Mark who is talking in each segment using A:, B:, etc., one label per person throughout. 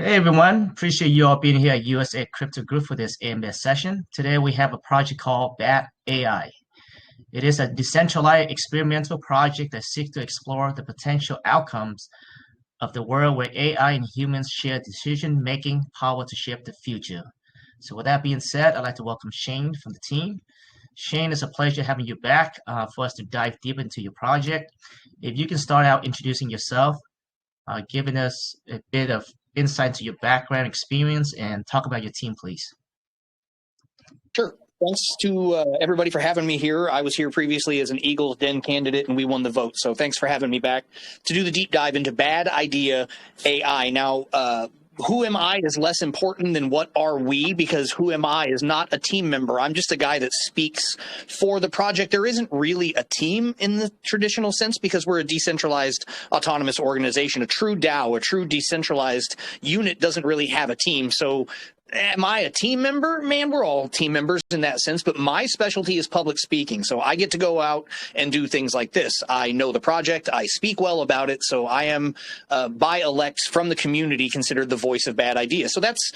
A: Hey everyone, appreciate you all being here at USA Crypto Group for this AMS session. Today we have a project called Bad AI. It is a decentralized experimental project that seeks to explore the potential outcomes of the world where AI and humans share decision-making power to shape the future. So with that being said, I'd like to welcome Shane from the team. Shane, it's a pleasure having you back for us to dive deep into your project. If you can start out introducing yourself, giving us a bit of insight to your background experience and talk about your team, please.
B: Sure. Thanks to everybody for having me here. I was here previously as an Eagles Den candidate, and we won the vote. So thanks for having me back to do the deep dive into bad idea AI. Now, who am I is less important than what are we, because who am I is not a team member. I'm just a guy that speaks for the project. There isn't really a team in the traditional sense because we're a decentralized autonomous organization. A true DAO, a true decentralized unit doesn't really have a team. So am I a team member? Man, we're all team members in that sense, but my specialty is public speaking. So I get to go out and do things like this. I know the project. I speak well about it. So I am, by elect from the community, considered the voice of bad ideas. So that's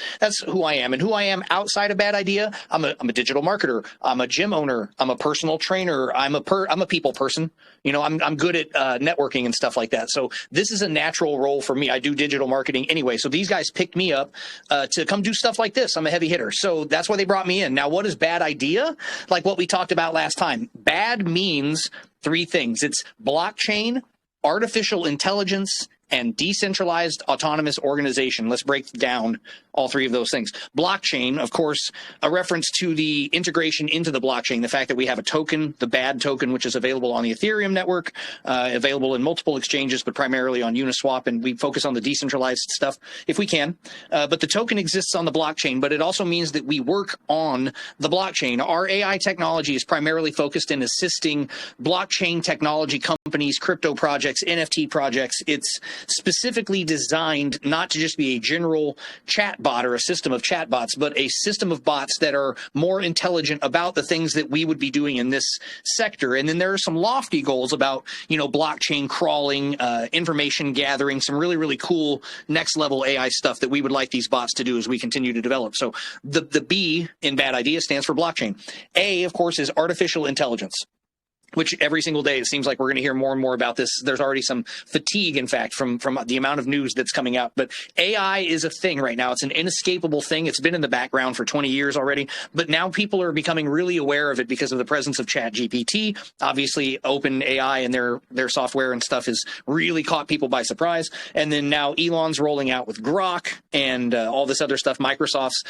B: who I am. And who I am outside of bad idea, I'm a digital marketer. I'm a gym owner. I'm a personal trainer. I'm a people person. You know, I'm good at networking and stuff like that. So this is a natural role for me. I do digital marketing anyway. So these guys picked me up to come do stuff like this. I'm a heavy hitter. So that's why they brought me in. Now, what is bad idea? Like what we talked about last time. Bad means three things. It's blockchain, artificial intelligence, and decentralized autonomous organization. Let's break down all three of those things. Blockchain, of course, a reference to the integration into the blockchain, the fact that we have a token, the BAD token, which is available on the Ethereum network, available in multiple exchanges, but primarily on Uniswap, and we focus on the decentralized stuff if we can. But the token exists on the blockchain, but it also means that we work on the blockchain. Our AI technology is primarily focused in assisting blockchain technology companies, crypto projects, NFT projects. It's specifically designed not to just be a general chat bot or a system of chatbots, but a system of bots that are more intelligent about the things that we would be doing in this sector. And then there are some lofty goals about, you know, blockchain crawling, information gathering, some really, really cool next level AI stuff that we would like these bots to do as we continue to develop. So the B in bad idea stands for blockchain. A, of course, is artificial intelligence, which every single day it seems like we're going to hear more and more about this. There's already some fatigue, in fact, from the amount of news that's coming out. But AI is a thing right now. It's an inescapable thing. It's been in the background for 20 years already, but now people are becoming really aware of it because of the presence of ChatGPT. Obviously, OpenAI and their software and stuff has really caught people by surprise. And then now Elon's rolling out with Grok and all this other stuff. Microsoft's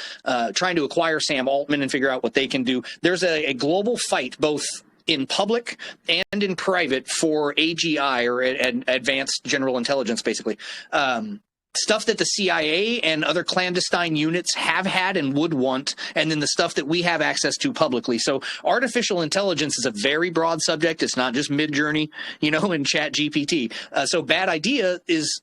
B: trying to acquire Sam Altman and figure out what they can do. There's a global fight, both in public and in private, for AGI, or advanced general intelligence, basically. Stuff that the CIA and other clandestine units have had and would want, and then the stuff that we have access to publicly. So artificial intelligence is a very broad subject. It's not just Midjourney, you know, and ChatGPT. So bad idea is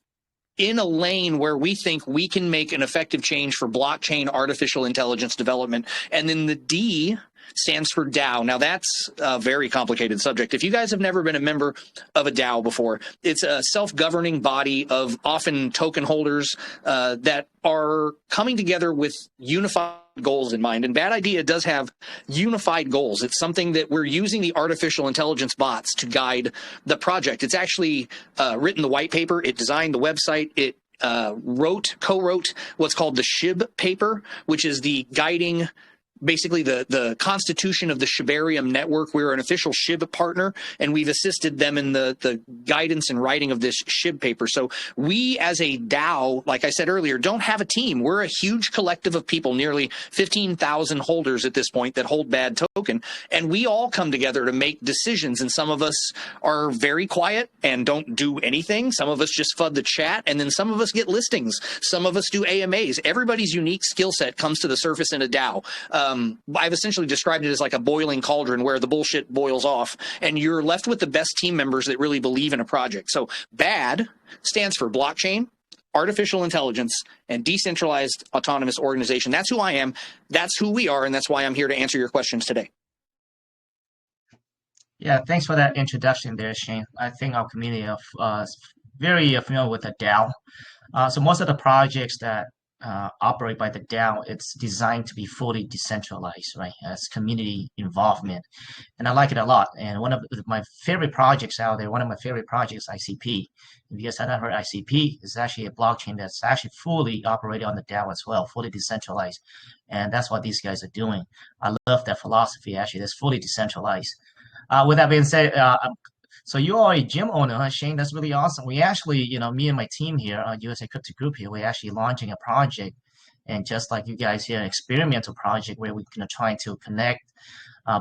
B: in a lane where we think we can make an effective change for blockchain artificial intelligence development. And then the D stands for DAO. Now, that's a very complicated subject. If you guys have never been a member of a DAO before, it's a self-governing body of often token holders that are coming together with unified goals in mind. And Bad Idea does have unified goals. It's something that we're using the artificial intelligence bots to guide the project. It's actually written the white paper. It designed the website. It co-wrote what's called the SHIB paper, which is the guiding, basically the constitution of the Shibarium network. We're an official SHIB partner, and we've assisted them in the guidance and writing of this SHIB paper. So we, as a DAO, like I said earlier, don't have a team. We're a huge collective of people, nearly 15,000 holders at this point that hold BAD token, and we all come together to make decisions. And some of us are very quiet and don't do anything. Some of us just FUD the chat, and then some of us get listings. Some of us do AMAs. Everybody's unique skill set comes to the surface in a DAO. I've essentially described it as like a boiling cauldron where the bullshit boils off, and you're left with the best team members that really believe in a project. So BAD stands for blockchain, artificial intelligence, and decentralized autonomous organization. That's who I am. That's who we are. And that's why I'm here to answer your questions today.
A: Yeah, thanks for that introduction there, Shane. I think our community is very familiar with the DAO. So most of the projects that operate by the DAO, it's designed to be fully decentralized, right? As community involvement, and I like it a lot. And one of my favorite projects out there, one of my favorite projects, ICP. If you guys haven't heard ICP, is actually a blockchain that's actually fully operated on the DAO as well, fully decentralized, and that's what these guys are doing. I love that philosophy. Actually, that's fully decentralized. With that being said, so you are a gym owner, huh, Shane? That's really awesome. We actually, me and my team here, USA Crypto Group here, we're actually launching a project, and just like you guys here, an experimental project where we're gonna try to connect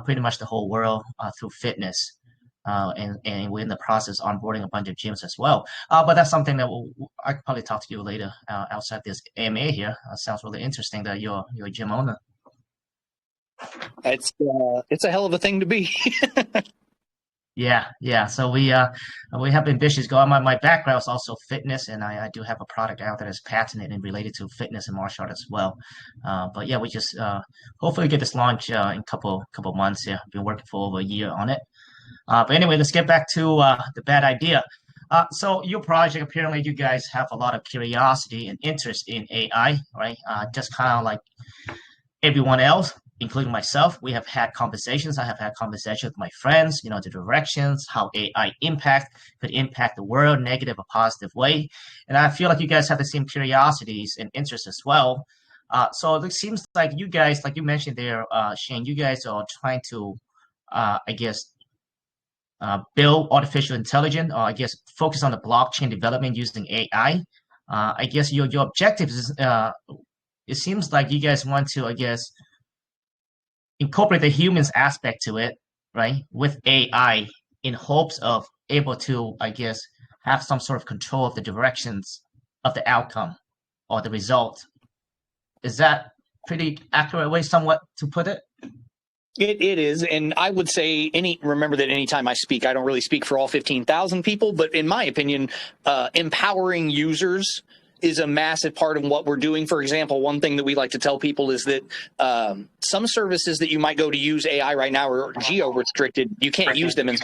A: pretty much the whole world through fitness. And we're in the process onboarding a bunch of gyms as well. But that's something that I could probably talk to you later outside this AMA here. Sounds really interesting that you're a gym owner.
B: It's a hell of a thing to be.
A: Yeah. So we have ambitious goals. My background is also fitness, and I do have a product out that is patented and related to fitness and martial art as well. But yeah, we just hopefully get this launch in a couple months. Yeah, been working for over a year on it. But anyway, let's get back to the bad idea. So your project, apparently you guys have a lot of curiosity and interest in AI, right? Just kind of like everyone else, including myself, we have had conversations. I have had conversations with my friends, the directions, how AI could impact the world, negative or positive way. And I feel like you guys have the same curiosities and interests as well. So it seems like you guys, like you mentioned there, Shane, you guys are trying to, I guess, build artificial intelligence, or I guess focus on the blockchain development using AI. I guess your objective is, it seems like you guys want to, I guess, incorporate the humans aspect to it, right, with AI in hopes of able to, I guess, have some sort of control of the directions of the outcome or the result. Is that pretty accurate way somewhat to put it?
B: It is, and I would say remember that anytime I speak, I don't really speak for all 15,000 people, but in my opinion, empowering users is a massive part of what we're doing. For example, one thing that we like to tell people is that some services that you might go to use AI right now are geo-restricted. You can't use them in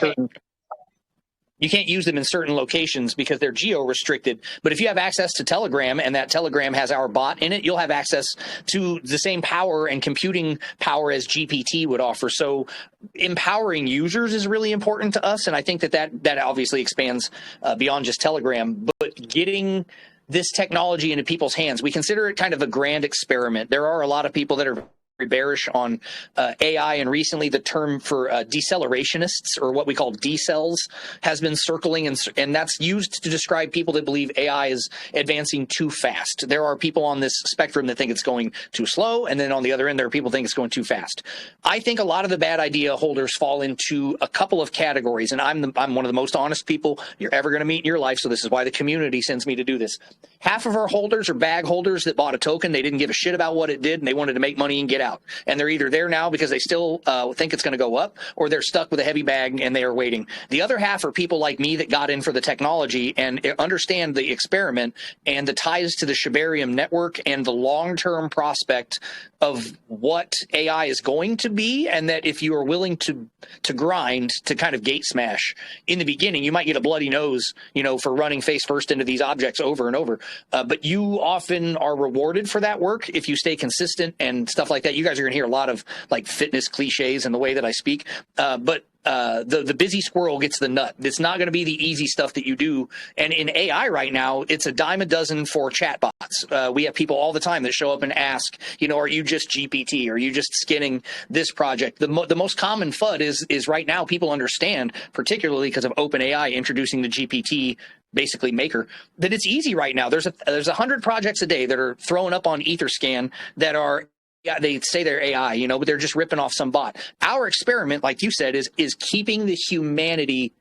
B: certain locations because they're geo-restricted. But if you have access to Telegram and that Telegram has our bot in it, you'll have access to the same power and computing power as GPT would offer. So empowering users is really important to us. And I think that obviously expands beyond just Telegram, but getting this technology into people's hands. We consider it kind of a grand experiment. There are a lot of people that are very bearish on AI, and recently the term for decelerationist, or what we call decels, has been circling, and that's used to describe people that believe AI is advancing too fast. There are people on this spectrum that think it's going too slow, and then on the other end there are people who think it's going too fast. I think a lot of the bad idea holders fall into a couple of categories, and I'm one of the most honest people you're ever going to meet in your life, so this is why the community sends me to do this. Half of our holders are bag holders that bought a token, they didn't give a shit about what it did, and they wanted to make money and get out. And they're either there now because they still think it's going to go up, or they're stuck with a heavy bag and they are waiting. The other half are people like me that got in for the technology and understand the experiment and the ties to the Shibarium network and the long-term prospect of what AI is going to be, and that if you are willing to grind, to kind of gate smash in the beginning, you might get a bloody nose, for running face first into these objects over and over. But you often are rewarded for that work if you stay consistent and stuff like that. You guys are going to hear a lot of like fitness cliches in the way that I speak, but the busy squirrel gets the nut. It's not going to be the easy stuff that you do. And in AI right now, it's a dime a dozen for chatbots. We have people all the time that show up and ask, are you just GPT? Are you just skinning this project? The most common FUD is right now people understand, particularly because of OpenAI introducing the GPT basically maker, that it's easy right now. There's 100 projects a day that are thrown up on Etherscan that are, yeah, they say they're AI, but they're just ripping off some bot. Our experiment, like you said, is keeping the humanity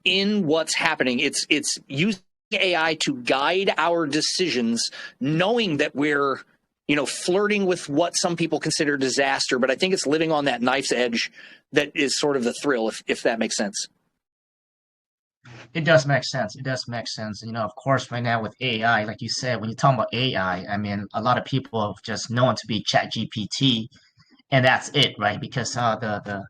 B: in what's happening. It's using AI to guide our decisions, knowing that we're, flirting with what some people consider disaster. But I think it's living on that knife's edge that is sort of the thrill, if that makes sense.
A: It does make sense. It does make sense. Of course, right now with AI, like you said, when you talk about AI, I mean, a lot of people have just known to be ChatGPT, and that's it, right? Because the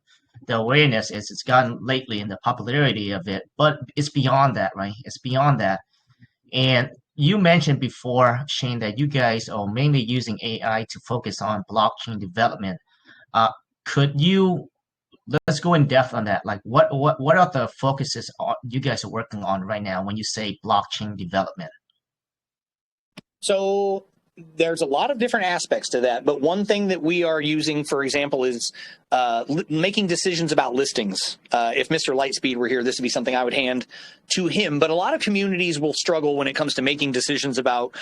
A: awareness it's gotten lately in the popularity of it, but it's beyond that, right? It's beyond that. And you mentioned before, Shane, that you guys are mainly using AI to focus on blockchain development. Could you let's go in depth on that? Like, what are the focuses you guys are working on right now when you say blockchain development?
B: So there's a lot of different aspects to that, but one thing that we are using, for example, is making decisions about listings. If Mr. Lightspeed were here, this would be something I would hand to him, but a lot of communities will struggle when it comes to making decisions about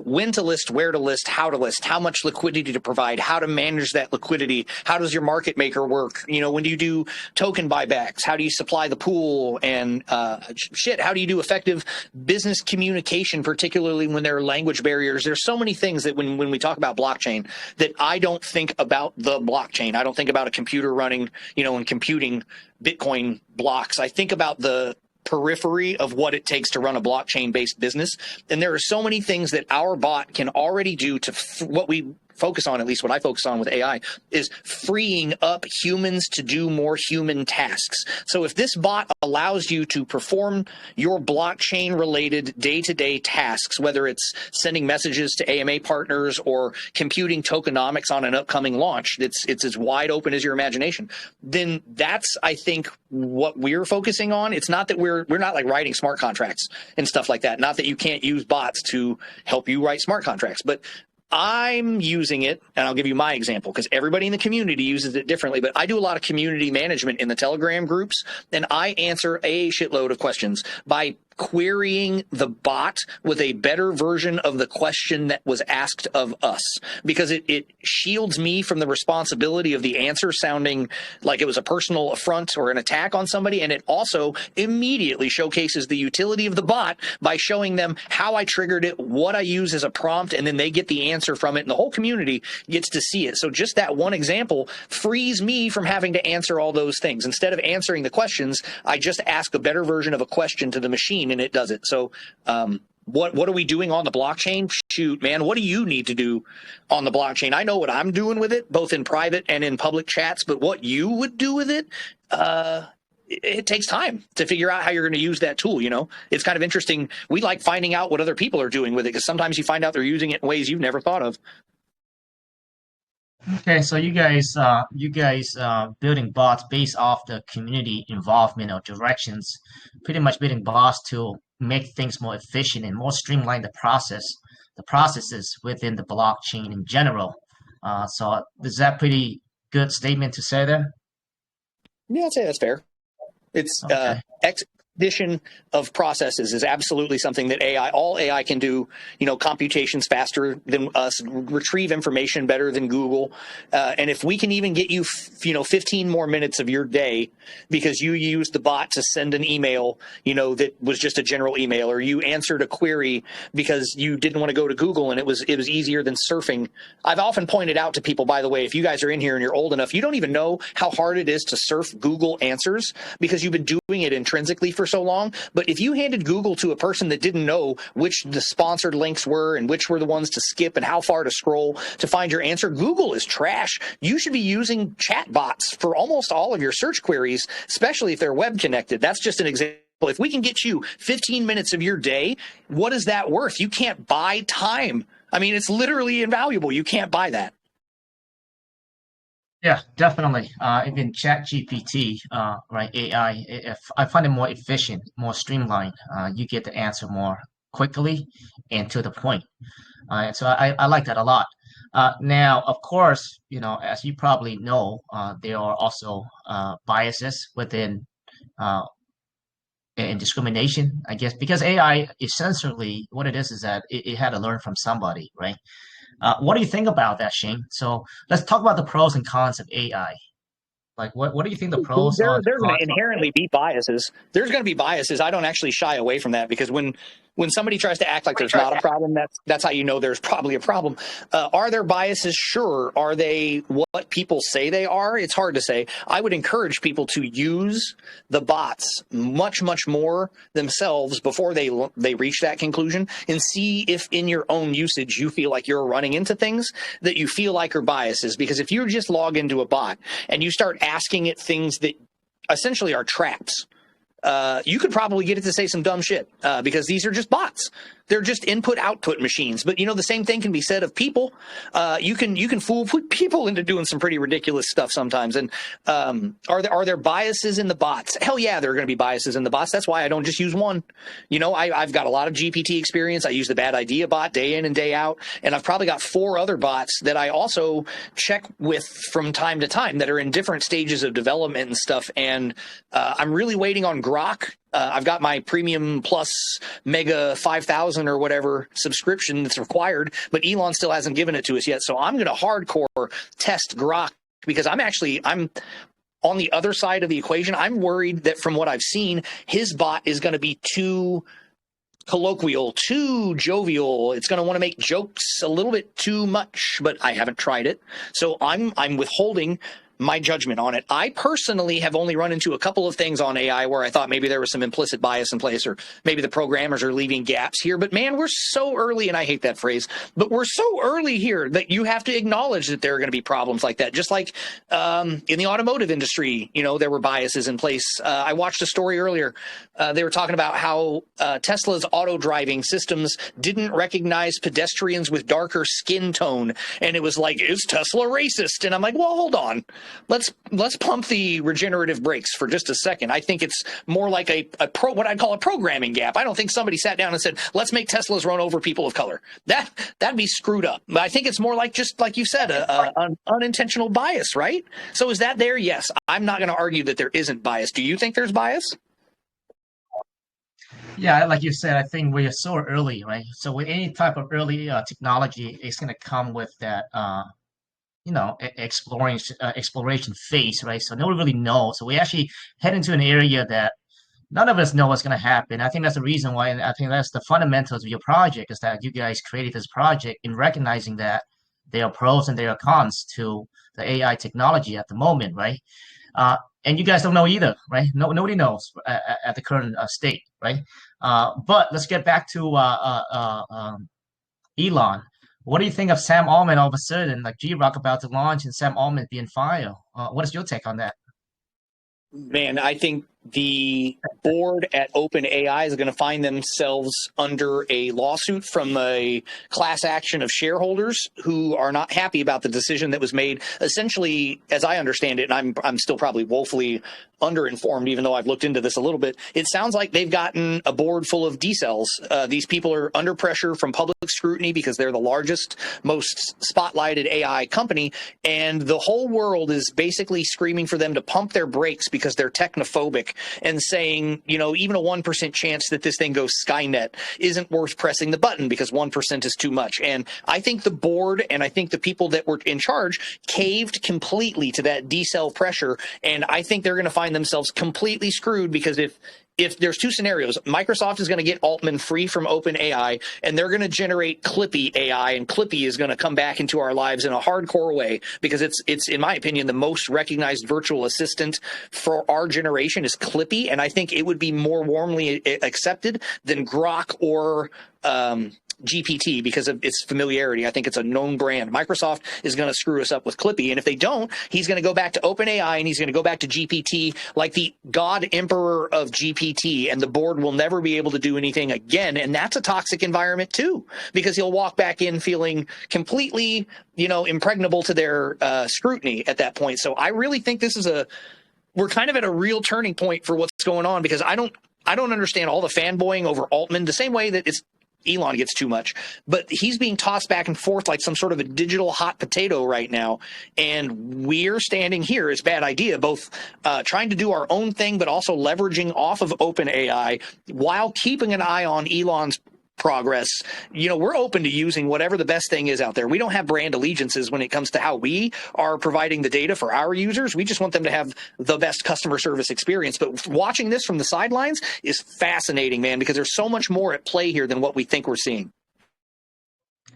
B: when to list, where to list, how to list, how much liquidity to provide, how to manage that liquidity, how does your market maker work, when do you do token buybacks, how do you supply the pool, and how do you do effective business communication, particularly when there are language barriers. There's so many things that when we talk about blockchain that I don't think about the blockchain. I don't think about a computer running, and computing Bitcoin blocks. I think about the periphery of what it takes to run a blockchain-based business. And there are so many things that our bot can already do to what we focus on, at least what I focus on with AI, is freeing up humans to do more human tasks. So if this bot allows you to perform your blockchain-related day-to-day tasks, whether it's sending messages to AMA partners or computing tokenomics on an upcoming launch, it's as wide open as your imagination, then that's, I think, what we're focusing on. It's not that we're not like writing smart contracts and stuff like that. Not that you can't use bots to help you write smart contracts, but I'm using it, and I'll give you my example because everybody in the community uses it differently, but I do a lot of community management in the Telegram groups, and I answer a shitload of questions by querying the bot with a better version of the question that was asked of us, because it shields me from the responsibility of the answer sounding like it was a personal affront or an attack on somebody, and it also immediately showcases the utility of the bot by showing them how I triggered it, what I use as a prompt, and then they get the answer from it, and the whole community gets to see it. So just that one example frees me from having to answer all those things. Instead of answering the questions, I just ask a better version of a question to the machine, and it does it. So what are we doing on the blockchain? Shoot, man, what do you need to do on the blockchain? I know what I'm doing with it, both in private and in public chats, but what you would do with it, it takes time to figure out how you're going to use that tool. It's kind of interesting. We like finding out what other people are doing with it because sometimes you find out they're using it in ways you've never thought of.
A: Okay, so you guys building bots based off the community involvement or directions, pretty much building bots to make things more efficient and more streamline the processes within the blockchain in general. So is that pretty good statement to say there?
B: Yeah, I'd say that's fair. It's
A: Okay.
B: Expedition of processes is absolutely something that all AI can do, computations faster than us, retrieve information better than Google. And if we can even get you, 15 more minutes of your day because you used the bot to send an email, that was just a general email, or you answered a query because you didn't want to go to Google and it was easier than surfing. I've often pointed out to people, by the way, if you guys are in here and you're old enough, you don't even know how hard it is to surf Google answers because you've been doing it intrinsically for so long. But if you handed Google to a person that didn't know which the sponsored links were and which were the ones to skip and how far to scroll to find your answer, Google is trash. You should be using chat bots for almost all of your search queries, especially if they're web connected. That's just an example. If we can get you 15 minutes of your day, what is that worth? You can't buy time. I mean, it's literally invaluable. You can't buy that.
A: Yeah, definitely. Even ChatGPT, right, AI, if I find it more efficient, more streamlined. You get the answer more quickly and to the point. So I like that a lot. Now, of course, as you probably know, there are also biases within and discrimination, I guess, because AI essentially what it is that it had to learn from somebody, right? What do you think about that, Shane? So let's talk about the pros and cons of AI. Like, what do you think the pros
B: There's
A: are, the
B: going
A: cons
B: to inherently be biases. There's going to be biases. I don't actually shy away from that because when somebody tries to act like there's not a problem, that's how you know there's probably a problem. Are there biases? Sure. Are they what people say they are? It's hard to say. I would encourage people to use the bots much, much more themselves before they reach that conclusion and see if in your own usage you feel like you're running into things that you feel like are biases. Because if you just log into a bot and you start asking it things that essentially are traps, you could probably get it to say some dumb shit because these are just bots. They're just input-output machines. But the same thing can be said of people. You can fool people into doing some pretty ridiculous stuff sometimes. And are there biases in the bots? Hell yeah, there are going to be biases in the bots. That's why I don't just use one. I've got a lot of GPT experience. I use the bad idea bot day in and day out, and I've probably got 4 other bots that I also check with from time to time that are in different stages of development and stuff. And I'm really waiting on Grok. I've got my premium plus mega 5,000 or whatever subscription that's required, but Elon still hasn't given it to us yet. So I'm going to hardcore test Grok because I'm on the other side of the equation. I'm worried that from what I've seen, his bot is going to be too colloquial, too jovial. It's going to want to make jokes a little bit too much, but I haven't tried it. So I'm withholding my judgment on it. I personally have only run into a couple of things on AI where I thought maybe there was some implicit bias in place, or maybe the programmers are leaving gaps here. But man, we're so early, and I hate that phrase, but we're so early here that you have to acknowledge that there are going to be problems like that. Just like in the automotive industry, there were biases in place. I watched a story earlier. They were talking about how Tesla's auto driving systems didn't recognize pedestrians with darker skin tone. And it was like, is Tesla racist? And I'm like, well, hold on. Let's pump the regenerative brakes for just a second. I think it's more like what I'd call a programming gap. I don't think somebody sat down and said, let's make Teslas run over people of color. That'd be screwed up. But I think it's more like, just like you said, an unintentional bias, right? So is that there? Yes. I'm not going to argue that there isn't bias. Do you think there's bias?
A: Yeah, like you said, I think we are so early, right? So with any type of early technology, it's going to come with that exploration phase, right? So no one really knows. So we actually head into an area that none of us know what's going to happen. I think that's the reason why, and I think that's the fundamentals of your project, is that you guys created this project in recognizing that there are pros and there are cons to the AI technology at the moment, right? And you guys don't know either, right? Nobody knows at the current state, right? But let's get back to Elon. What do you think of Sam Altman all of a sudden, like G-Rock about to launch and Sam Altman being fired? What is your take on that?
B: Man, I think the board at OpenAI is going to find themselves under a lawsuit from a class action of shareholders who are not happy about the decision that was made. Essentially, as I understand it, and I'm still probably woefully underinformed, even though I've looked into this a little bit, it sounds like they've gotten a board full of decels. These people are under pressure from public scrutiny because they're the largest, most spotlighted AI company, and the whole world is basically screaming for them to pump their brakes because they're technophobic, and saying, even a 1% chance that this thing goes Skynet isn't worth pressing the button because 1% is too much. And I think the board and I think the people that were in charge caved completely to that decel pressure. And I think they're going to find themselves completely screwed, because if there's two scenarios, Microsoft is going to get Altman free from OpenAI, and they're going to generate Clippy AI, and Clippy is going to come back into our lives in a hardcore way, because it's in my opinion the most recognized virtual assistant for our generation is Clippy, and I think it would be more warmly accepted than Grok or GPT because of its familiarity. I think it's a known brand. Microsoft is going to screw us up with Clippy, and if they don't, he's going to go back to OpenAI and he's going to go back to GPT like the god emperor of GPT, and the board will never be able to do anything again. And that's a toxic environment too, because he'll walk back in feeling completely, impregnable to their scrutiny at that point. So I really think we're kind of at a real turning point for what's going on, because I don't understand all the fanboying over Altman the same way that Elon gets too much, but he's being tossed back and forth like some sort of a digital hot potato right now. And we're standing here as bad idea, both trying to do our own thing, but also leveraging off of OpenAI while keeping an eye on Elon's progress. We're open to using whatever the best thing is out there. We don't have brand allegiances when it comes to how we are providing the data for our users. We just want them to have the best customer service experience. But watching this from the sidelines is fascinating, man, because there's so much more at play here than what we think we're seeing.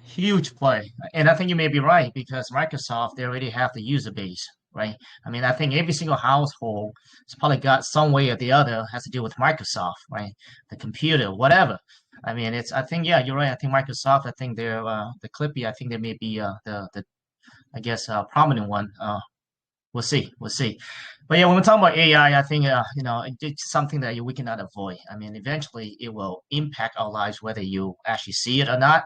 A: Huge play. And I think you may be right, because Microsoft, they already have the user base, right? I mean, I think every single household has probably got some way or the other has to do with Microsoft, right? The computer, whatever. I mean, I think, yeah, you're right. I think Microsoft, I think they're the Clippy, I think they may be the I guess, prominent one. We'll see. We'll see. But yeah, when we're talking about AI, I think it's something that we cannot avoid. I mean, eventually it will impact our lives whether you actually see it or not.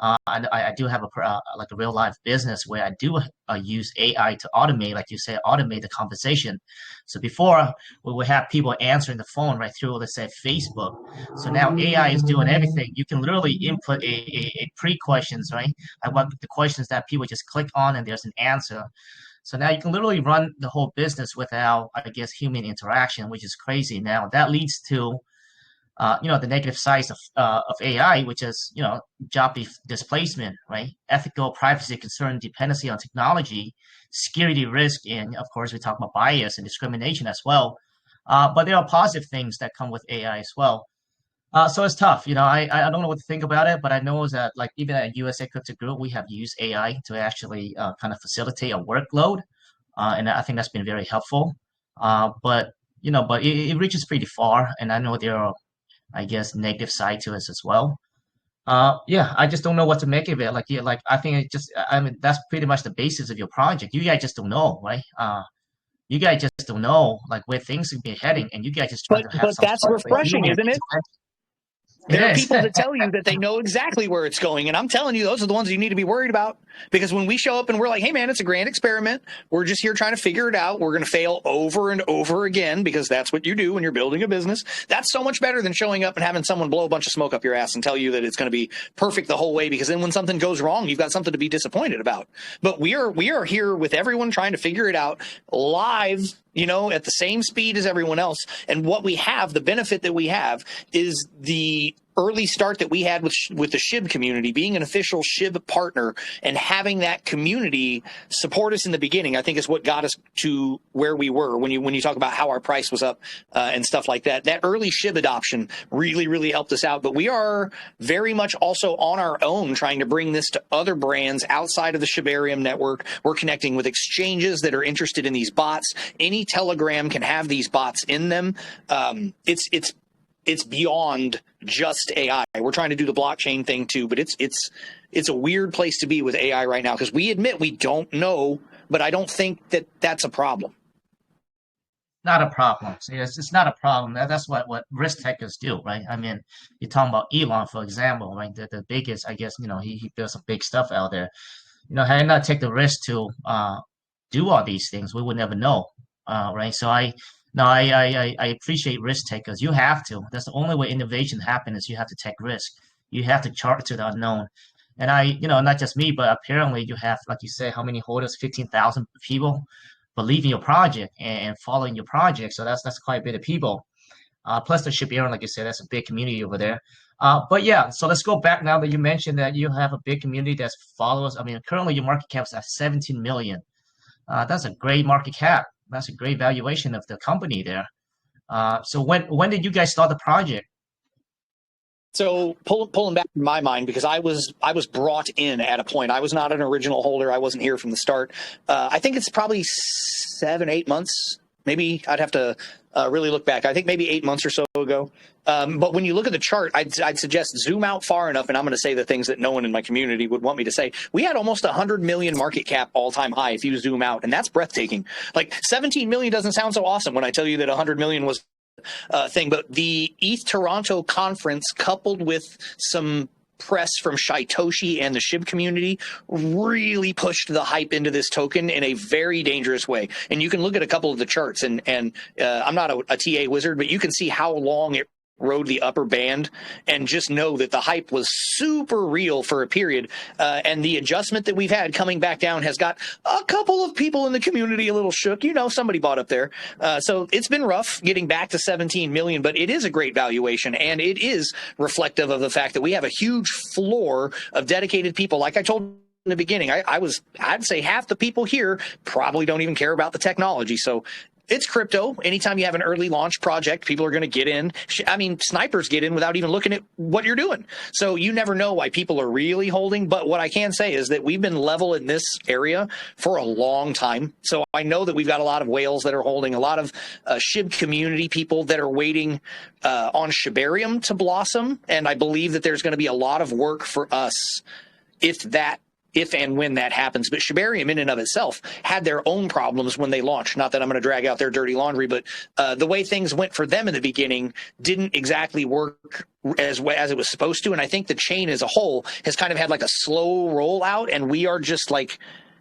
A: I do have like a real life business where I do use AI to automate, like you say, automate the conversation. So before we would have people answering the phone right through, let's say, Facebook. So now AI is doing everything. You can literally input a pre-questions, right? I want the questions that people just click on and there's an answer. So now you can literally run the whole business without, I guess, human interaction, which is crazy. Now that leads to the negative sides of AI, which is, job displacement, right? Ethical privacy concern, dependency on technology, security risk, and of course, we talk about bias and discrimination as well. But there are positive things that come with AI as well. So it's tough. I don't know what to think about it, but I know that like even at USA Crypto Group, we have used AI to actually kind of facilitate a workload, and I think that's been very helpful. But it reaches pretty far, and I know there are, I guess, negative side to it as well. Yeah, I just don't know what to make of it. Like, yeah, like I think I mean, that's pretty much the basis of your project. You guys just don't know, right? You guys just don't know like where things could be heading, and you guys just trying to have
B: But
A: some
B: that's
A: sort of a
B: refreshing,
A: human
B: isn't it?
A: interaction. It
B: There are
A: is.
B: people that tell you that they know exactly where it's going. And I'm telling you, those are the ones you need to be worried about. Because when we show up and we're like, hey, man, it's a grand experiment. We're just here trying to figure it out. We're going to fail over and over again because that's what you do when you're building a business. That's so much better than showing up and having someone blow a bunch of smoke up your ass and tell you that it's going to be perfect the whole way. Because then when something goes wrong, you've got something to be disappointed about. But we are here with everyone trying to figure it out live, at the same speed as everyone else. And what we have, the benefit that we have is the early start that we had with the SHIB community, being an official SHIB partner and having that community support us in the beginning, I think is what got us to where we were when you talk about how our price was up and stuff like that. That early SHIB adoption really, really helped us out. But we are very much also on our own trying to bring this to other brands outside of the Shibarium network. We're connecting with exchanges that are interested in these bots. Any Telegram can have these bots in them. It's beyond just AI. We're trying to do the blockchain thing too, but it's a weird place to be with AI right now because we admit we don't know, but I don't think that that's a problem.
A: Not a problem. So it's not a problem. That's what risk takers do, right? I mean, you're talking about Elon, for example, right? The biggest, I guess, he built some big stuff out there. Had I not take the risk to do all these things, we would never know, right? So I appreciate risk takers. You have to. That's the only way innovation happens is you have to take risk. You have to chart to the unknown. And not just me, but apparently you have, like you say, how many holders? 15,000 people believe in your project and following your project. So that's quite a bit of people. Plus the Shibarium, like you said, that's a big community over there. But yeah, so let's go back now that you mentioned that you have a big community that's followers. I mean, currently your market cap is at 17 million. That's a great market cap. That's a great valuation of the company there. So when did you guys start the project?
B: So pulling back in my mind, because I was brought in at a point. I was not an original holder. I wasn't here from the start. I think it's probably 7-8 months. Maybe I'd have to really look back. I think maybe 8 months or so ago. But when you look at the chart, I'd suggest zoom out far enough, and I'm going to say the things that no one in my community would want me to say. We had almost 100 million market cap all-time high if you zoom out, and that's breathtaking. Like 17 million doesn't sound so awesome when I tell you that 100 million was thing, but the ETH Toronto conference coupled with some press from Shytoshi and the SHIB community really pushed the hype into this token in a very dangerous way. And you can look at a couple of the charts, and I'm not a TA wizard, but you can see how long it rode the upper band, and just know that the hype was super real for a period. And the adjustment that we've had coming back down has got a couple of people in the community a little shook. Somebody bought up there. So it's been rough getting back to 17 million, but it is a great valuation, and it is reflective of the fact that we have a huge floor of dedicated people. Like I told in the beginning, I'd say half the people here probably don't even care about the technology. So it's crypto. Anytime you have an early launch project, people are going to get in. I mean, snipers get in without even looking at what you're doing. So you never know why people are really holding. But what I can say is that we've been level in this area for a long time. So I know that we've got a lot of whales that are holding, a lot of SHIB community people that are waiting on Shibarium to blossom. And I believe that there's going to be a lot of work for us if that if and when that happens. But Shibarium in and of itself had their own problems when they launched. Not that I'm going to drag out their dirty laundry, but the way things went for them in the beginning didn't exactly work as it was supposed to. And I think the chain as a whole has kind of had like a slow rollout, and we are just like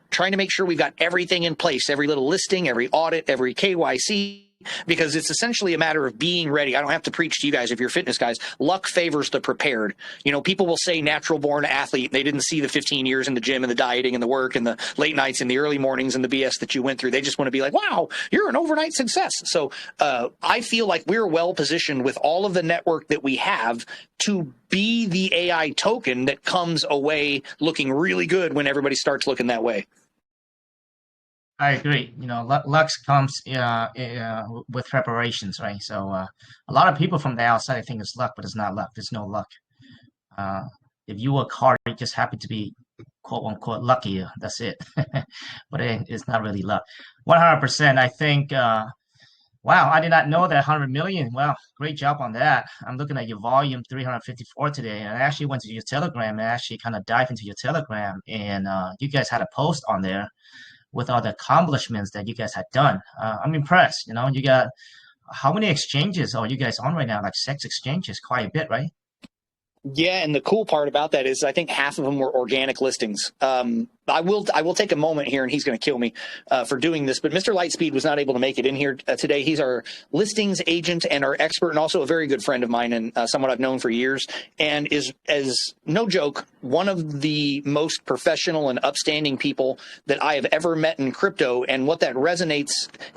B: trying to make sure we've got everything in place, every little listing, every audit, every KYC, because it's essentially a matter of being ready. I don't have to preach to you guys if you're fitness guys. Luck favors the prepared. You know, people will say natural born athlete. They didn't see the 15 years in the gym and the dieting and the work and the late nights and the early mornings and the BS that you went through. They just want to be like, wow, you're an overnight success. So I feel like we're well positioned with all of the network that we have to be the AI token that comes away looking really good when everybody starts looking that way.
A: I agree. You know, luck comes with preparations, right? So a lot of people from the outside think it's luck, but it's not luck. There's no luck. If you work hard, you just happen to be quote unquote lucky. That's it. But it's not really luck. 100%. I think. Wow, I did not know that 100 million. Well, great job on that. I'm looking at your volume 354 today, and I actually went to your Telegram and actually kind of dived into your Telegram, and you guys had a post on there with all the accomplishments that you guys had done. I'm impressed. You know, you got how many exchanges are you guys on right now? Like 6 exchanges, quite a bit, right?
B: Yeah, and the cool part about that is I think half of them were organic listings. I will take a moment here, and he's going to kill me for doing this, but Mr. Lightspeed was not able to make it in here today. He's our listings agent and our expert, and also a very good friend of mine and someone I've known for years, and is, as no joke, one of the most professional and upstanding people that I have ever met in crypto. And what that resonates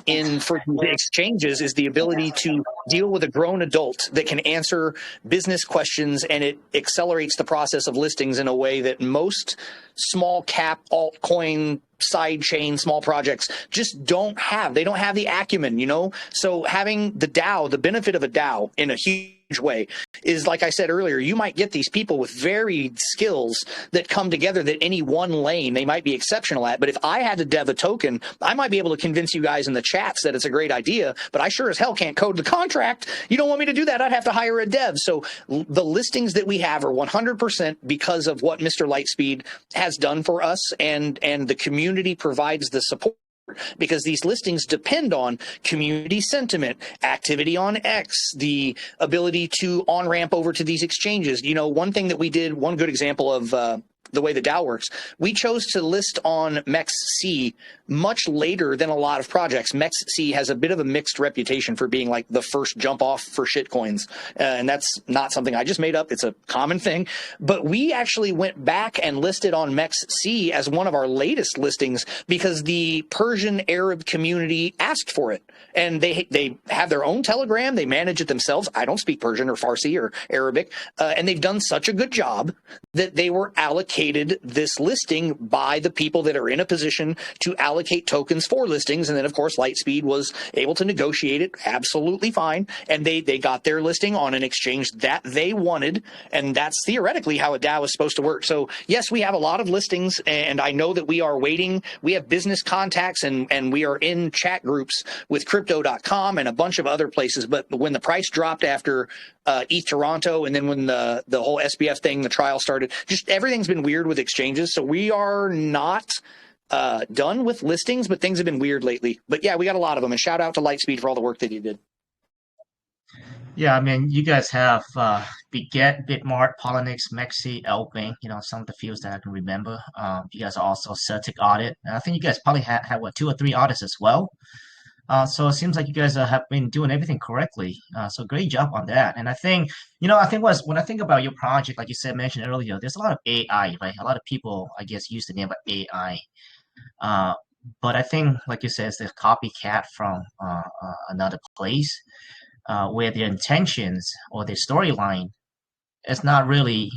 B: in for the exchanges is the ability to deal with a grown adult that can answer business questions, and it accelerates the process of listings in a way that most small cap altcoin side chain small projects just don't have. They don't have the acumen, you know? So having the DAO, the benefit of a DAO in a huge way is, like I said earlier, you might get these people with varied skills that come together that any one lane they might be exceptional at. But if I had to dev a token, I might be able to convince you guys in the chats that it's a great idea, but I sure as hell can't code the contract. You don't want me to do that. I'd have to hire a dev. So the listings that we have are 100% because of what Mr. Lightspeed has done for us, and the community provides the support, because these listings depend on community sentiment, activity on X, the ability to on-ramp over to these exchanges. You know, one thing that we did, one good example of the way the DAO works, we chose to list on MEXC much later than a lot of projects. MEXC has a bit of a mixed reputation for being like the first jump off for shitcoins. And that's not something I just made up. It's a common thing. But we actually went back and listed on MEXC as one of our latest listings because the Persian Arab community asked for it. And they have their own Telegram. They manage it themselves. I don't speak Persian or Farsi or Arabic. And they've done such a good job that they were allocated this listing by the people that are in a position to allocate tokens for listings. And then, of course, Lightspeed was able to negotiate it absolutely fine. And they got their listing on an exchange that they wanted. And that's theoretically how a DAO is supposed to work. So, yes, we have a lot of listings, and I know that we are waiting. We have business contacts, and we are in chat groups with Crypto.com and a bunch of other places. But when the price dropped after ETH Toronto, and then when the whole SBF thing, the trial started, just everything's been weird with exchanges. So we are not done with listings, but things have been weird lately. But yeah, we got a lot of them, and shout out to Lightspeed for all the work that you did.
A: Yeah, I mean, you guys have Beget, Bitmart, Polynix, Mexi, Elbank, you know, some of the fields that I can remember. You guys are also Celtic Audit. And I think you guys probably had what, 2 or 3 audits as well. So it seems like you guys have been doing everything correctly. So great job on that. And I think, you know, when I think about your project, like you said, mentioned earlier, there's a lot of AI, right? A lot of people, I guess, use the name of AI. But I think, like you said, it's the copycat from another place where their intentions or their storyline is not really,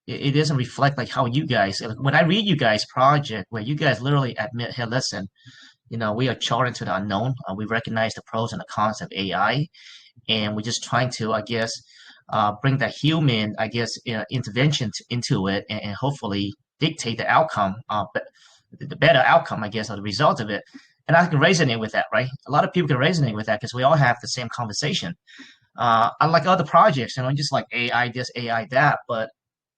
A: it doesn't reflect like how you guys, when I read you guys' project, where you guys literally admit, hey, listen, you know, we are charting to the unknown. We recognize the pros and the cons of AI, and we're just trying to, I guess, bring that human, I guess, intervention into it, and hopefully dictate the outcome, but the better outcome, I guess, or the result of it. And I can resonate with that, right? A lot of people can resonate with that because we all have the same conversation. Unlike other projects, you know, just like AI this, AI that. But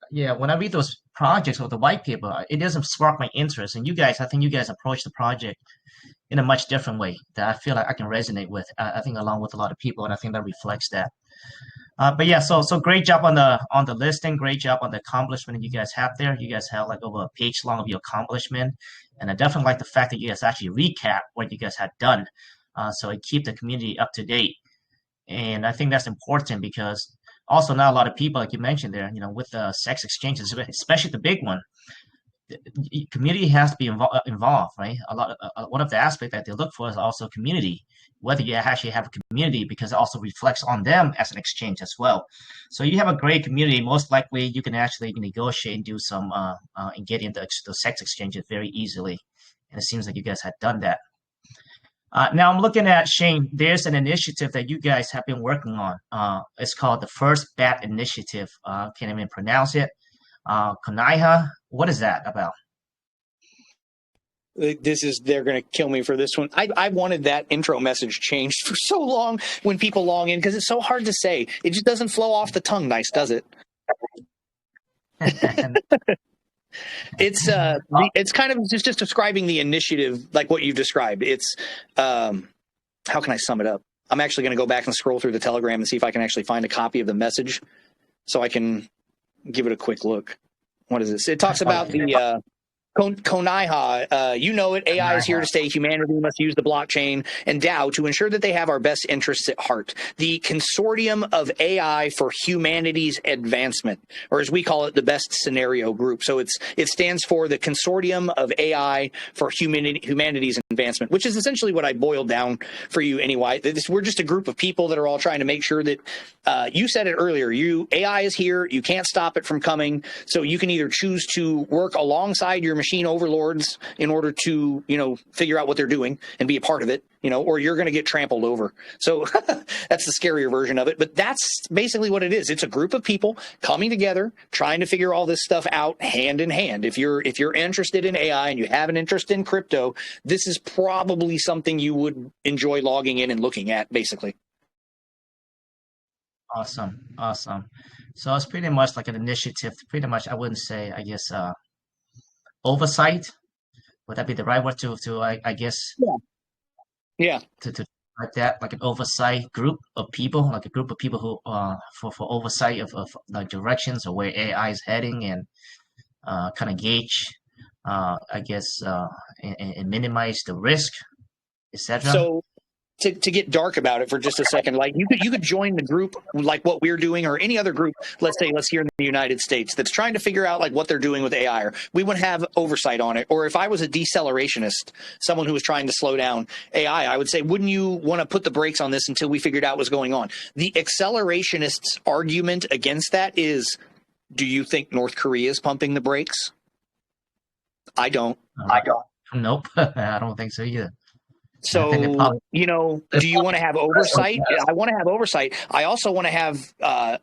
A: yeah, when I read those projects or the white paper, it doesn't spark my interest. And you guys, I think you guys approach the project in a much different way that I feel like I can resonate with. I think along with a lot of people, and I think that reflects that. But yeah, so great job on the listing. Great job on the accomplishment that you guys have there. You guys have like over a page long of your accomplishment, and I definitely like the fact that you guys actually recap what you guys had done, so it keep the community up to date. And I think that's important because also not a lot of people, like you mentioned there, with the sex exchanges, especially the big one, the community has to be involved, right? One of the aspects that they look for is also community, whether you actually have a community, because it also reflects on them as an exchange as well. So you have a great community, most likely you can actually negotiate and do some and get into the sex exchanges very easily. And it seems like you guys had done that. Now I'm looking at Shane. There's an initiative that you guys have been working on. It's called the First Bat Initiative. Can't even pronounce it. Konaiha. What is that about?
B: They're going to kill me for this one. I wanted that intro message changed for so long when people log in because it's so hard to say. It just doesn't flow off the tongue nice, does it? It's kind of just describing the initiative like what you've described. It's how can I sum it up? I'm actually going to go back and scroll through the Telegram and see if I can actually find a copy of the message so I can give it a quick look. What is this? It talks about the Konaiha, you know it, AI is here to stay. Humanity must use the blockchain and DAO to ensure that they have our best interests at heart. The Consortium of AI for Humanity's Advancement, or as we call it, the Best Scenario Group. So it stands for the Consortium of AI for Humanity's Advancement, which is essentially what I boiled down for you anyway. We're just a group of people that are all trying to make sure that, you said it earlier, AI is here, you can't stop it from coming, so you can either choose to work alongside your machine overlords in order to, figure out what they're doing and be a part of it, or you're going to get trampled over. So that's the scarier version of it. But that's basically what it is. It's a group of people coming together, trying to figure all this stuff out hand in hand. If you're interested in AI and you have an interest in crypto, this is probably something you would enjoy logging in and looking at, basically.
A: Awesome. So it's pretty much like an initiative, pretty much, I wouldn't say, I guess, oversight. Would that be the right word I guess?
B: Yeah.
A: To like that, like an oversight group of people, like a group of people who for oversight of like directions or where AI is heading and kind of gauge, I guess, and minimize the risk, etc.
B: So to get dark about it for just a second, like you could join the group like what we're doing or any other group, let's here in the United States that's trying to figure out like what they're doing with AI, or we would have oversight on it. Or if I was a decelerationist, someone who was trying to slow down AI, I would say, wouldn't you want to put the brakes on this until we figured out what's going on? The accelerationists' argument against that is, do you think North Korea is pumping the brakes? I don't.
A: Nope. I don't think so either.
B: So, do you want to have oversight? I want to have oversight. I also want to have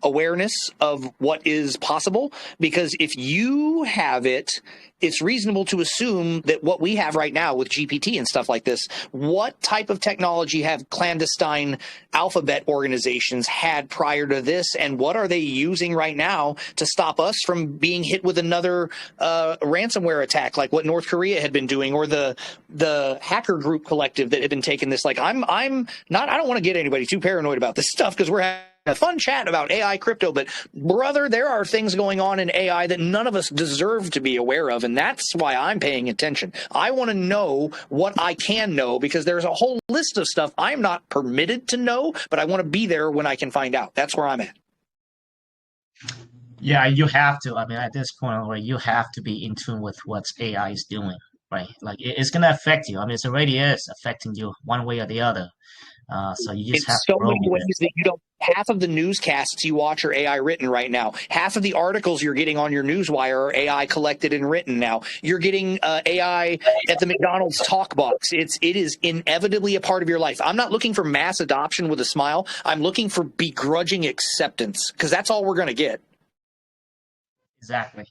B: awareness of what is possible, because if you have it, it's reasonable to assume that what we have right now with GPT and stuff like this, what type of technology have clandestine alphabet organizations had prior to this, and what are they using right now to stop us from being hit with another ransomware attack like what North Korea had been doing, or the hacker group collective that had been taking this? Like, I don't want to get anybody too paranoid about this stuff because we're having a fun chat about AI crypto, but brother, there are things going on in AI that none of us deserve to be aware of, and that's why I'm paying attention. I want to know what I can know, because there's a whole list of stuff I'm not permitted to know, but I want to be there when I can find out. That's where I'm at.
A: Yeah, you have to. I mean, at this point, where you have to be in tune with what AI is doing, right? Like, it's going to affect you. I mean, it already is affecting you one way or the other. So you just have
B: so many ways that you don't. Half of the newscasts you watch are AI written right now. Half of the articles you're getting on your newswire are AI collected and written now. You're getting AI at the McDonald's talk box. It is inevitably a part of your life. I'm not looking for mass adoption with a smile. I'm looking for begrudging acceptance, because that's all we're going to get.
A: Exactly.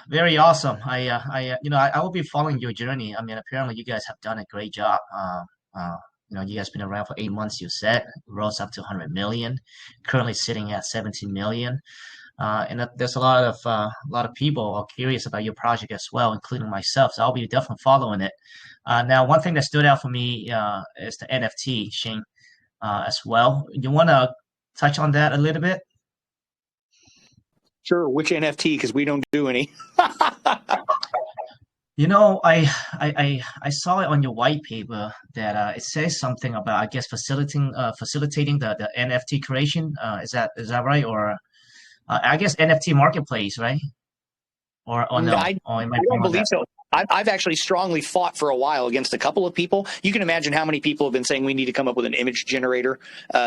A: Very awesome. I will be following your journey. I mean, apparently you guys have done a great job. You guys been around for 8 months. You said rose up to 100 million, currently sitting at 17 million. And there's a lot of people are curious about your project as well, including myself. So I'll be definitely following it. Now, one thing that stood out for me is the NFT, Shane, as well. You want to touch on that a little bit?
B: Sure. Which NFT? Because we don't do any.
A: I saw it on your white paper that it says something about, I guess, facilitating the NFT creation. Is that right? Or I guess NFT marketplace, right? Or no? Or am I
B: I don't
A: wrong on
B: believe
A: that?
B: so. I've actually strongly fought for a while against a couple of people. You can imagine how many people have been saying we need to come up with an image generator,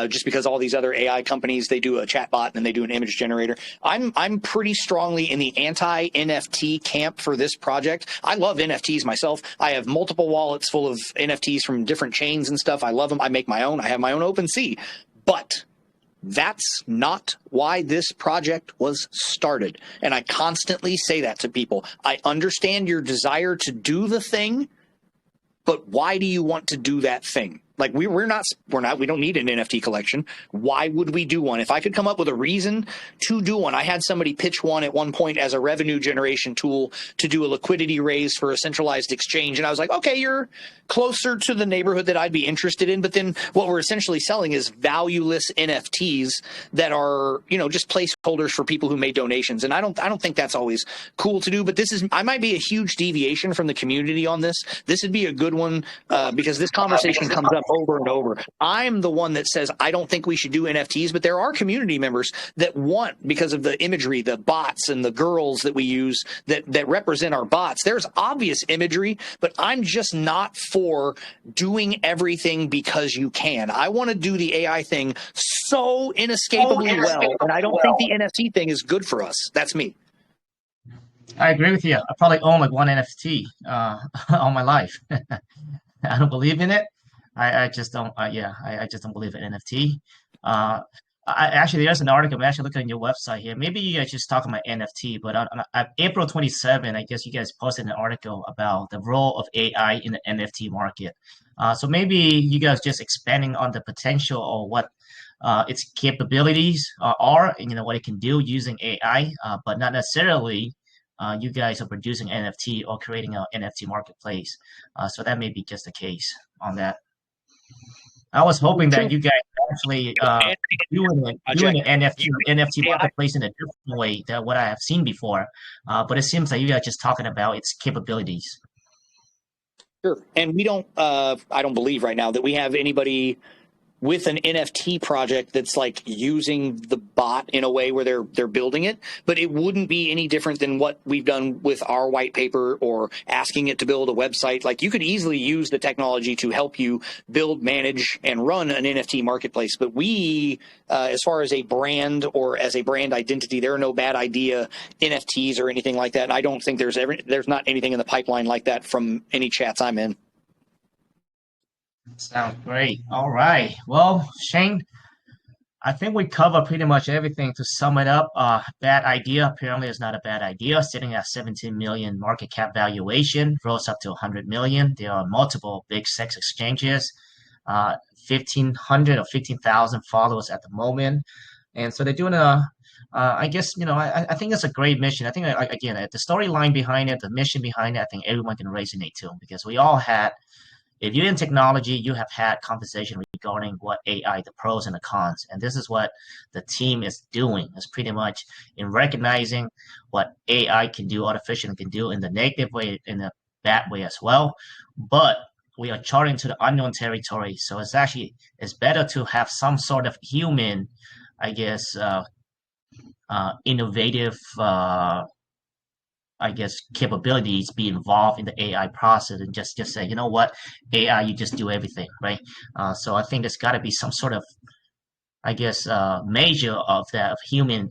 B: just because all these other AI companies, they do a chatbot and they do an image generator. I'm pretty strongly in the anti-NFT camp for this project. I love NFTs myself. I have multiple wallets full of NFTs from different chains and stuff. I love them. I make my own. I have my own OpenSea. But that's not why this project was started. And I constantly say that to people. I understand your desire to do the thing, but why do you want to do that thing? Like we don't need an NFT collection. Why would we do one? If I could come up with a reason to do one, I had somebody pitch one at one point as a revenue generation tool to do a liquidity raise for a centralized exchange. And I was like, okay, you're closer to the neighborhood that I'd be interested in. But then what we're essentially selling is valueless NFTs that are, just placeholders for people who made donations. And I don't think that's always cool to do, but I might be a huge deviation from the community on this. This would be a good one because this conversation comes up over and over. I'm the one that says I don't think we should do NFTs, but there are community members that want, because of the imagery, the bots and the girls that we use that represent our bots. There's obvious imagery, but I'm just not for doing everything because you can. I want to do the AI thing so inescapably well, and I don't think the NFT thing is good for us. That's me.
A: I agree with you. I probably own like one NFT all my life. I don't believe in it. I just don't. I just don't believe in NFT. Actually, there's an article. I'm actually looking on your website here. Maybe you guys just talking about NFT, but on April 27, I guess you guys posted an article about the role of AI in the NFT market. So maybe you guys just expanding on the potential or what its capabilities are, and what it can do using AI, but not necessarily. You guys are producing NFT or creating an NFT marketplace. So that may be just the case on that. I was hoping that you guys actually doing an NFT marketplace in a different way than what I have seen before. But it seems like you guys are just talking about its capabilities.
B: Sure. And we don't, I don't believe right now that we have anybody with an NFT project that's like using the bot in a way where they're building it, but it wouldn't be any different than what we've done with our white paper or asking it to build a website. Like you could easily use the technology to help you build, manage, and run an NFT marketplace. But we, as far as a brand or as a brand identity, there are no bad idea NFTs or anything like that. And I don't think there's not anything in the pipeline like that from any chats I'm in.
A: Sounds great. All right. Well, Shane, I think we cover pretty much everything. To sum it up, bad idea apparently is not a bad idea. Sitting at 17 million market cap valuation, rose up to 100 million. There are multiple big sex exchanges, 1,500 or 15,000 followers at the moment, and so they're doing I guess I think it's a great mission. I think again the storyline behind it, the mission behind it, I think everyone can resonate to because we all had. If you're in technology, you have had conversation regarding what AI, the pros and the cons. And this is what the team is doing. It's pretty much in recognizing what AI can do, artificial can do in the negative way, in the bad way as well. But we are charting to the unknown territory. So it's better to have some sort of human, I guess, innovative capabilities be involved in the AI process and just say, you know what, AI, you just do everything, right? So I think there's got to be some sort of, measure of that of human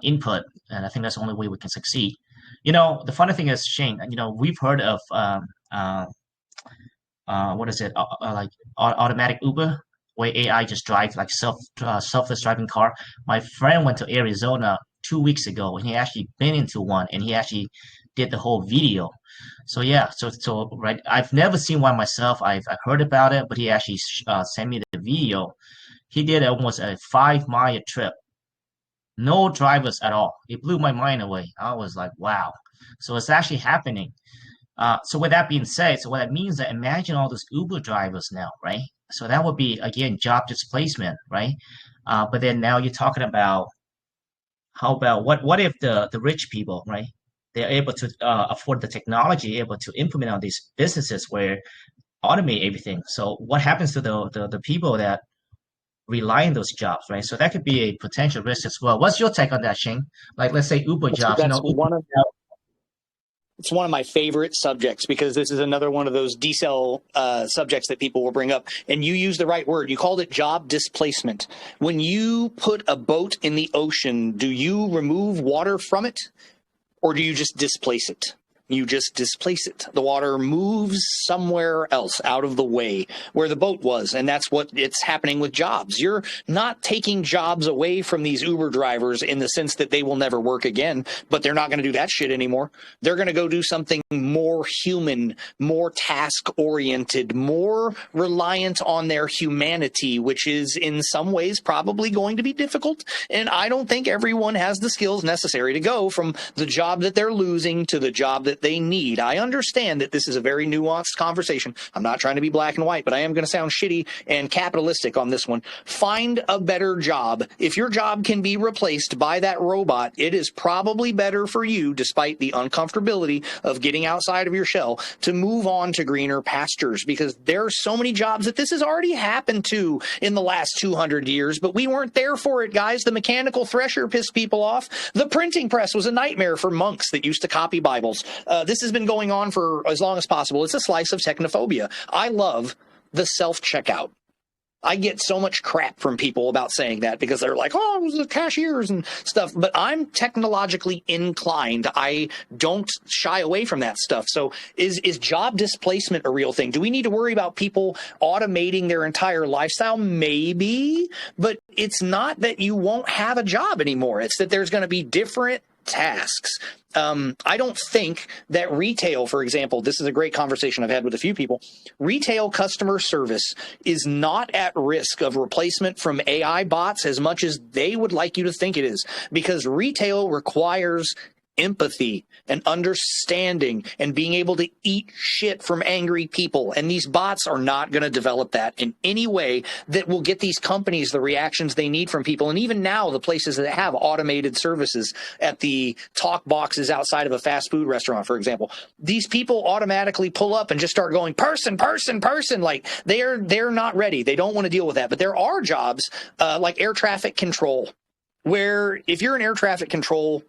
A: input, and I think that's the only way we can succeed. The funny thing is, Shane, we've heard of what is it, like automatic Uber, where AI just drives like selfless driving car. My friend went to Arizona 2 weeks ago, and he actually been into one, and he actually did the whole video. So yeah, so right, I've never seen one myself. I've heard about it, but he actually sent me the video. He did almost a 5 mile trip no drivers at all. It blew my mind away. I was like, wow. So it's actually happening. So with that being said, so what that means that imagine all those Uber drivers now, right? So that would be again job displacement, right? But then now you're talking about how about what if the rich people, right? They're able to afford the technology, able to implement on these businesses where automate everything. So what happens to the people that rely on those jobs, right? So that could be a potential risk as well. What's your take on that, Shane? Like let's say Uber jobs,
B: That's
A: Uber,
B: it's one of my favorite subjects because this is another one of those decel subjects that people will bring up. And you used the right word. You called it job displacement. When you put a boat in the ocean, do you remove water from it or do you just displace it? You just displace it. The water moves somewhere else out of the way where the boat was. And that's what it's happening with jobs. You're not taking jobs away from these Uber drivers in the sense that they will never work again, but they're not going to do that shit anymore. They're going to go do something more human, more task oriented, more reliant on their humanity, which is in some ways probably going to be difficult. And I don't think everyone has the skills necessary to go from the job that they're losing to the job that they need. I understand that this is a very nuanced conversation. I'm not trying to be black and white, but I am going to sound shitty and capitalistic on this one. Find a better job. If your job can be replaced by that robot, it is probably better for you, despite the uncomfortability of getting outside of your shell, to move on to greener pastures, because there are so many jobs that this has already happened to in the last 200 years, but we weren't there for it, guys. The mechanical thresher pissed people off. The printing press was a nightmare for monks that used to copy Bibles. This has been going on for as long as possible. It's a slice of technophobia. I love the self-checkout. I get so much crap from people about saying that because they're like, oh, it was the cashiers and stuff. But I'm technologically inclined. I don't shy away from that stuff. So is job displacement a real thing? Do we need to worry about people automating their entire lifestyle? Maybe, but it's not that you won't have a job anymore. It's that there's going to be different tasks. I don't think that retail, for example, this is a great conversation I've had with a few people. Retail customer service is not at risk of replacement from AI bots as much as they would like you to think it is, because retail requires empathy and understanding and being able to eat shit from angry people. And these bots are not going to develop that in any way that will get these companies the reactions they need from people. And even now, the places that have automated services at the talk boxes outside of a fast food restaurant, for example, these people automatically pull up and just start going person, person, person. Like they're not ready. They don't want to deal with that. But there are jobs like air traffic control, where if you're an air traffic control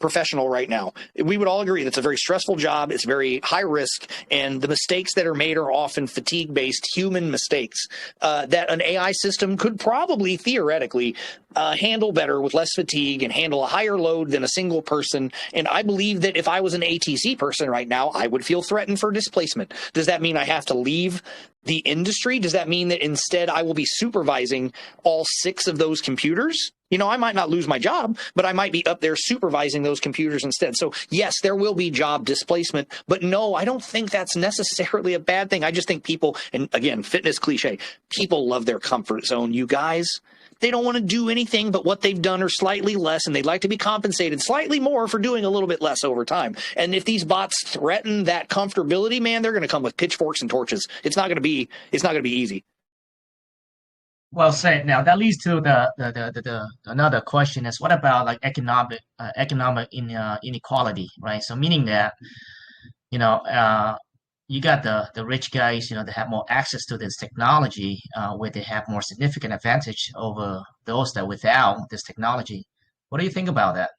B: professional right now, we would all agree that's a very stressful job. It's very high risk, and the mistakes that are made are often fatigue-based human mistakes that an AI system could probably theoretically handle better with less fatigue and handle a higher load than a single person. And I believe that if I was an ATC person right now, I would feel threatened for displacement. Does that mean I have to leave the industry? Does that mean that instead I will be supervising all 6 of those computers? You know, I might not lose my job, but I might be up there supervising those computers instead. So yes, there will be job displacement, but no, I don't think that's necessarily a bad thing. I just think people, and again, fitness cliche, people love their comfort zone. You guys, they don't want to do anything but what they've done or slightly less, and they'd like to be compensated slightly more for doing a little bit less over time. And if these bots threaten that comfortability, man, they're going to come with pitchforks and torches. It's not going to be easy.
A: well said. Now that leads to the another question is what about like economic inequality, right? So meaning that you know you got the rich guys, that have more access to this technology, where they have more significant advantage over those that without this technology. What do you think about that?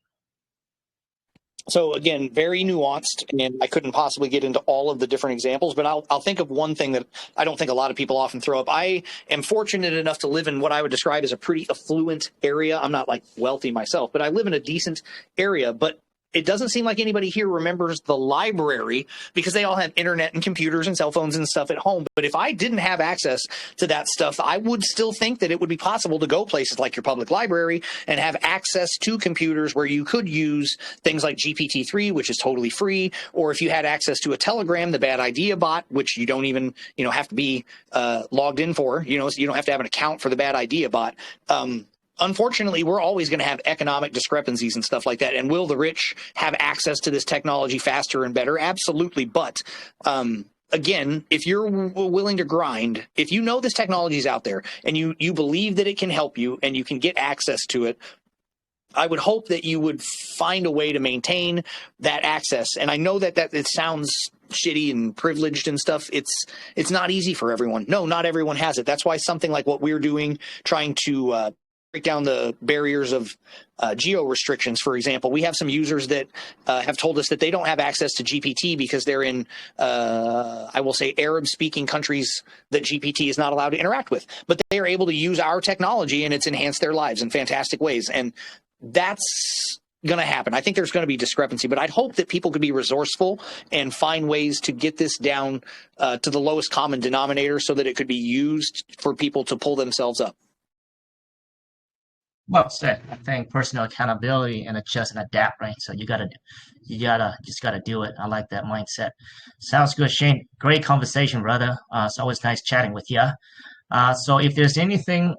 B: So again, very nuanced, and I couldn't possibly get into all of the different examples, but I'll think of one thing that I don't think a lot of people often throw up. I am fortunate enough to live in what I would describe as a pretty affluent area. I'm not like wealthy myself, but I live in a decent area. But it doesn't seem like anybody here remembers the library because they all have internet and computers and cell phones and stuff at home. But if I didn't have access to that stuff, I would still think that it would be possible to go places like your public library and have access to computers where you could use things like GPT-3, which is totally free. Or if you had access to a Telegram, the bad idea bot, which you don't even, have to be logged in for, so you don't have to have an account for the bad idea bot. unfortunately, we're always going to have economic discrepancies and stuff like that. And will the rich have access to this technology faster and better? Absolutely. But again, if you're willing to grind, if you know this technology is out there and you believe that it can help you and you can get access to it, I would hope that you would find a way to maintain that access. And I know that it sounds shitty and privileged and stuff. It's not easy for everyone. No, not everyone has it. That's why something like what we're doing, trying to break down the barriers of geo-restrictions, for example. We have some users that have told us that they don't have access to GPT because they're in, I will say, Arab-speaking countries that GPT is not allowed to interact with. But they are able to use our technology, and it's enhanced their lives in fantastic ways. And that's going to happen. I think there's going to be discrepancy, but I'd hope that people could be resourceful and find ways to get this down to the lowest common denominator so that it could be used for people to pull themselves up.
A: Well said. I think personal accountability and adjust and adapt, right? So you just gotta do it. I like that mindset. Sounds good, Shane. Great conversation, brother. It's always nice chatting with you. So if there's anything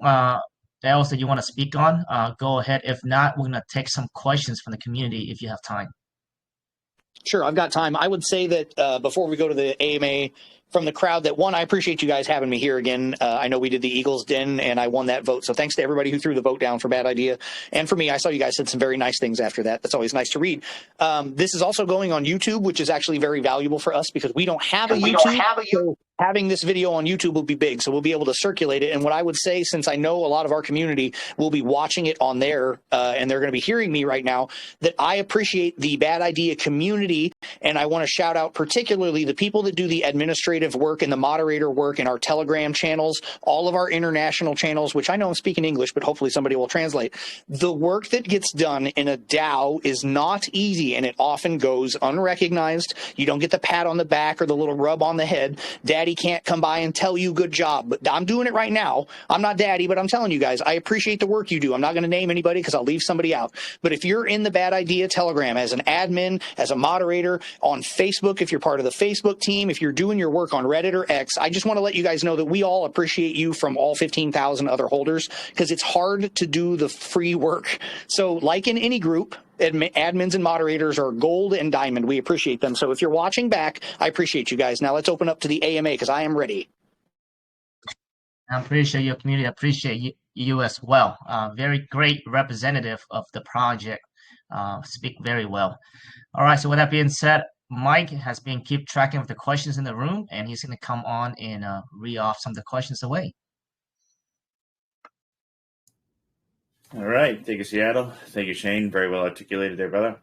A: else that you want to speak on, go ahead. If not, we're gonna take some questions from the community if you have time.
B: Sure, I've got time. I would say that before we go to the AMA, from the crowd, that one, I appreciate you guys having me here again. I know we did the Eagles Den and I won that vote. So thanks to everybody who threw the vote down for Bad Idea. And for me, I saw you guys said some very nice things after that. That's always nice to read. This is also going on YouTube, which is actually very valuable for us because we don't have a YouTube. So having this video on YouTube will be big. So we'll be able to circulate it. And what I would say, since I know a lot of our community will be watching it on there and they're going to be hearing me right now, that I appreciate the Bad Idea community. And I want to shout out particularly the people that do the administrative work and the moderator work in our Telegram channels, all of our international channels, which I know I'm speaking English, but hopefully somebody will translate. The work that gets done in a DAO is not easy, and it often goes unrecognized. You don't get the pat on the back or the little rub on the head. Daddy can't come by and tell you good job, but I'm doing it right now. I'm not daddy, but I'm telling you guys, I appreciate the work you do. I'm not going to name anybody because I'll leave somebody out. But if you're in the Bad Idea Telegram as an admin, as a moderator, on Facebook, if you're part of the Facebook team, if you're doing your work on Reddit or X, I just want to let you guys know that we all appreciate you from all 15,000 other holders because it's hard to do the free work. So like in any group, admins and moderators are gold and diamond. We appreciate them. So if you're watching back, I appreciate you guys. Now let's open up to the AMA because I am ready.
A: I appreciate your community. I appreciate you as well. Very great representative of the project. Speak very well. All right. So with that being said, Mike has been keep tracking of the questions in the room, and he's going to come on and read off some of the questions away.
C: All right. Thank you, Seattle. Thank you, Shane. Very well articulated there, brother.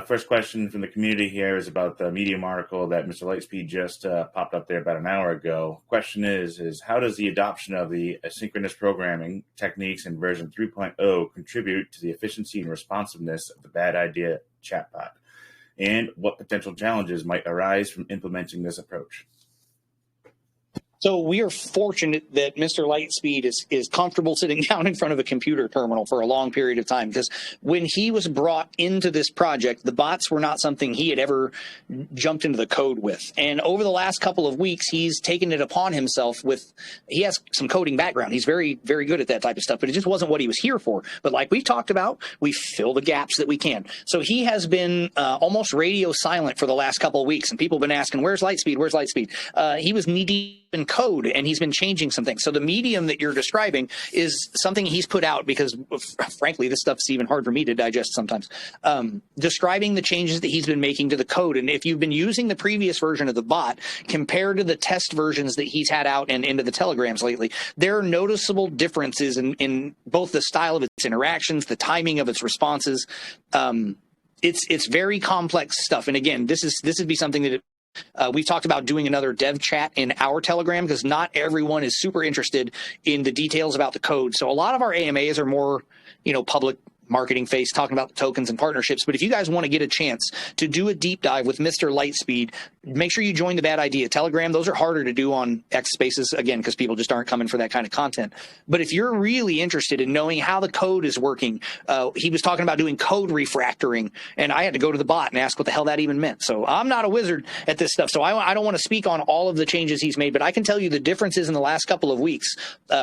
C: First question from the community here is about the Medium article that Mr. Lightspeed just popped up there about an hour ago. Question is how does the adoption of the asynchronous programming techniques in version 3.0 contribute to the efficiency and responsiveness of the Bad Idea chatbot? And what potential challenges might arise from implementing this approach?
B: So we are fortunate that Mr. Lightspeed is comfortable sitting down in front of a computer terminal for a long period of time, because when he was brought into this project, the bots were not something he had ever jumped into the code with. And over the last couple of weeks, he's taken it upon himself he has some coding background. He's very, very good at that type of stuff, but it just wasn't what he was here for. But like we've talked about, we fill the gaps that we can. So he has been almost radio silent for the last couple of weeks, and people have been asking, where's Lightspeed? Where's Lightspeed? He was knee-deep in code, and he's been changing some things. So the medium that you're describing is something he's put out because, frankly, this stuff's even hard for me to digest sometimes. Describing the changes that he's been making to the code. And if you've been using the previous version of the bot compared to the test versions that he's had out and into the telegrams lately, there are noticeable differences in both the style of its interactions, the timing of its responses. It's very complex stuff. And again, this would be something that we've talked about doing another dev chat in our Telegram because not everyone is super interested in the details about the code. So a lot of our AMAs are more, public marketing face talking about the tokens and partnerships. But if you guys want to get a chance to do a deep dive with Mr. Lightspeed, make sure you join the Bad Idea Telegram. Those are harder to do on X Spaces, again, because people just aren't coming for that kind of content. But if you're really interested in knowing how the code is working, he was talking about doing code refactoring, and I had to go to the bot and ask what the hell that even meant. So I'm not a wizard at this stuff, so I don't want to speak on all of the changes he's made, but I can tell you the differences in the last couple of weeks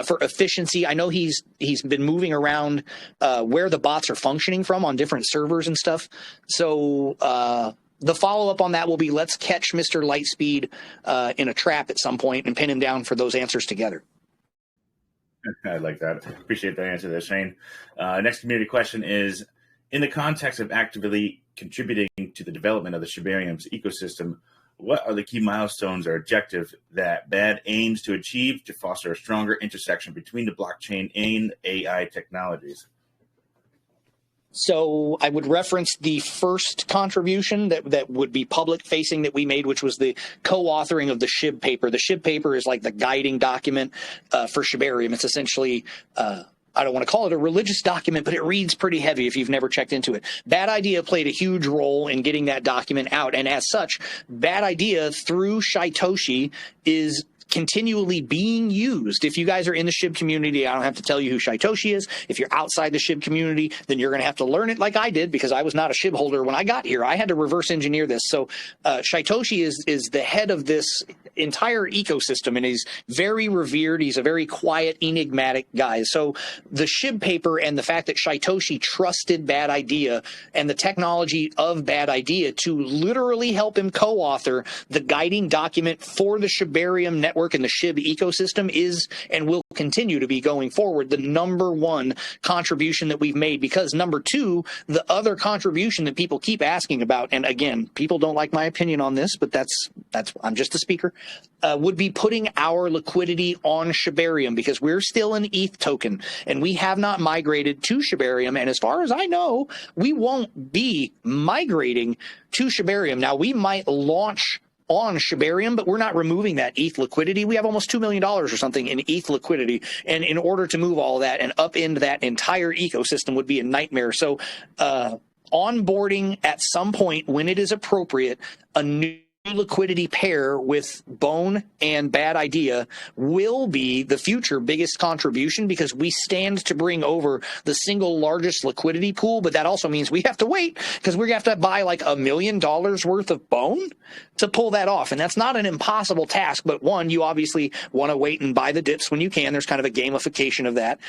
B: for efficiency. I know he's been moving around where the bots are functioning from on different servers and stuff. So the follow-up on that will be, let's catch Mr. Lightspeed in a trap at some point and pin him down for those answers together.
C: I like that. Appreciate that answer there, Shane. Next community question is, in the context of actively contributing to the development of the Shibarium's ecosystem, what are the key milestones or objectives that BAD aims to achieve to foster a stronger intersection between the blockchain and AI technologies?
B: So I would reference the first contribution that would be public facing that we made, which was the co-authoring of the SHIB paper. The SHIB paper is like the guiding document for Shibarium. It's essentially I don't want to call it a religious document, but it reads pretty heavy if you've never checked into it. Bad Idea played a huge role in getting that document out. And as such, Bad Idea through Shitoshi is continually being used. If you guys are in the SHIB community, I don't have to tell you who Shitoshi is. If you're outside the SHIB community, then you're going to have to learn it like I did, because I was not a SHIB holder when I got here. I had to reverse engineer this. So Shitoshi is the head of this entire ecosystem, and he's very revered. He's a very quiet, enigmatic guy. So the SHIB paper and the fact that Shitoshi trusted Bad Idea and the technology of Bad Idea to literally help him co-author the guiding document for the Shibarium network and the SHIB ecosystem is and will continue to be going forward the number one contribution that we've made. Because number two, the other contribution that people keep asking about, and again, people don't like my opinion on this, but that's I'm just a speaker, would be putting our liquidity on Shibarium, because we're still an ETH token and we have not migrated to Shibarium. And as far as I know, we won't be migrating to Shibarium. Now, we might launch on Shibarium, but we're not removing that ETH liquidity. We have almost $2 million or something in ETH liquidity. And in order to move all that and upend that entire ecosystem would be a nightmare. So onboarding at some point when it is appropriate, a new liquidity pair with Bone and Bad Idea will be the future biggest contribution, because we stand to bring over the single largest liquidity pool. But that also means we have to wait, because we're going to have to buy like $1 million worth of Bone to pull that off. And that's not an impossible task. But one, you obviously want to wait and buy the dips when you can. There's kind of a gamification of that.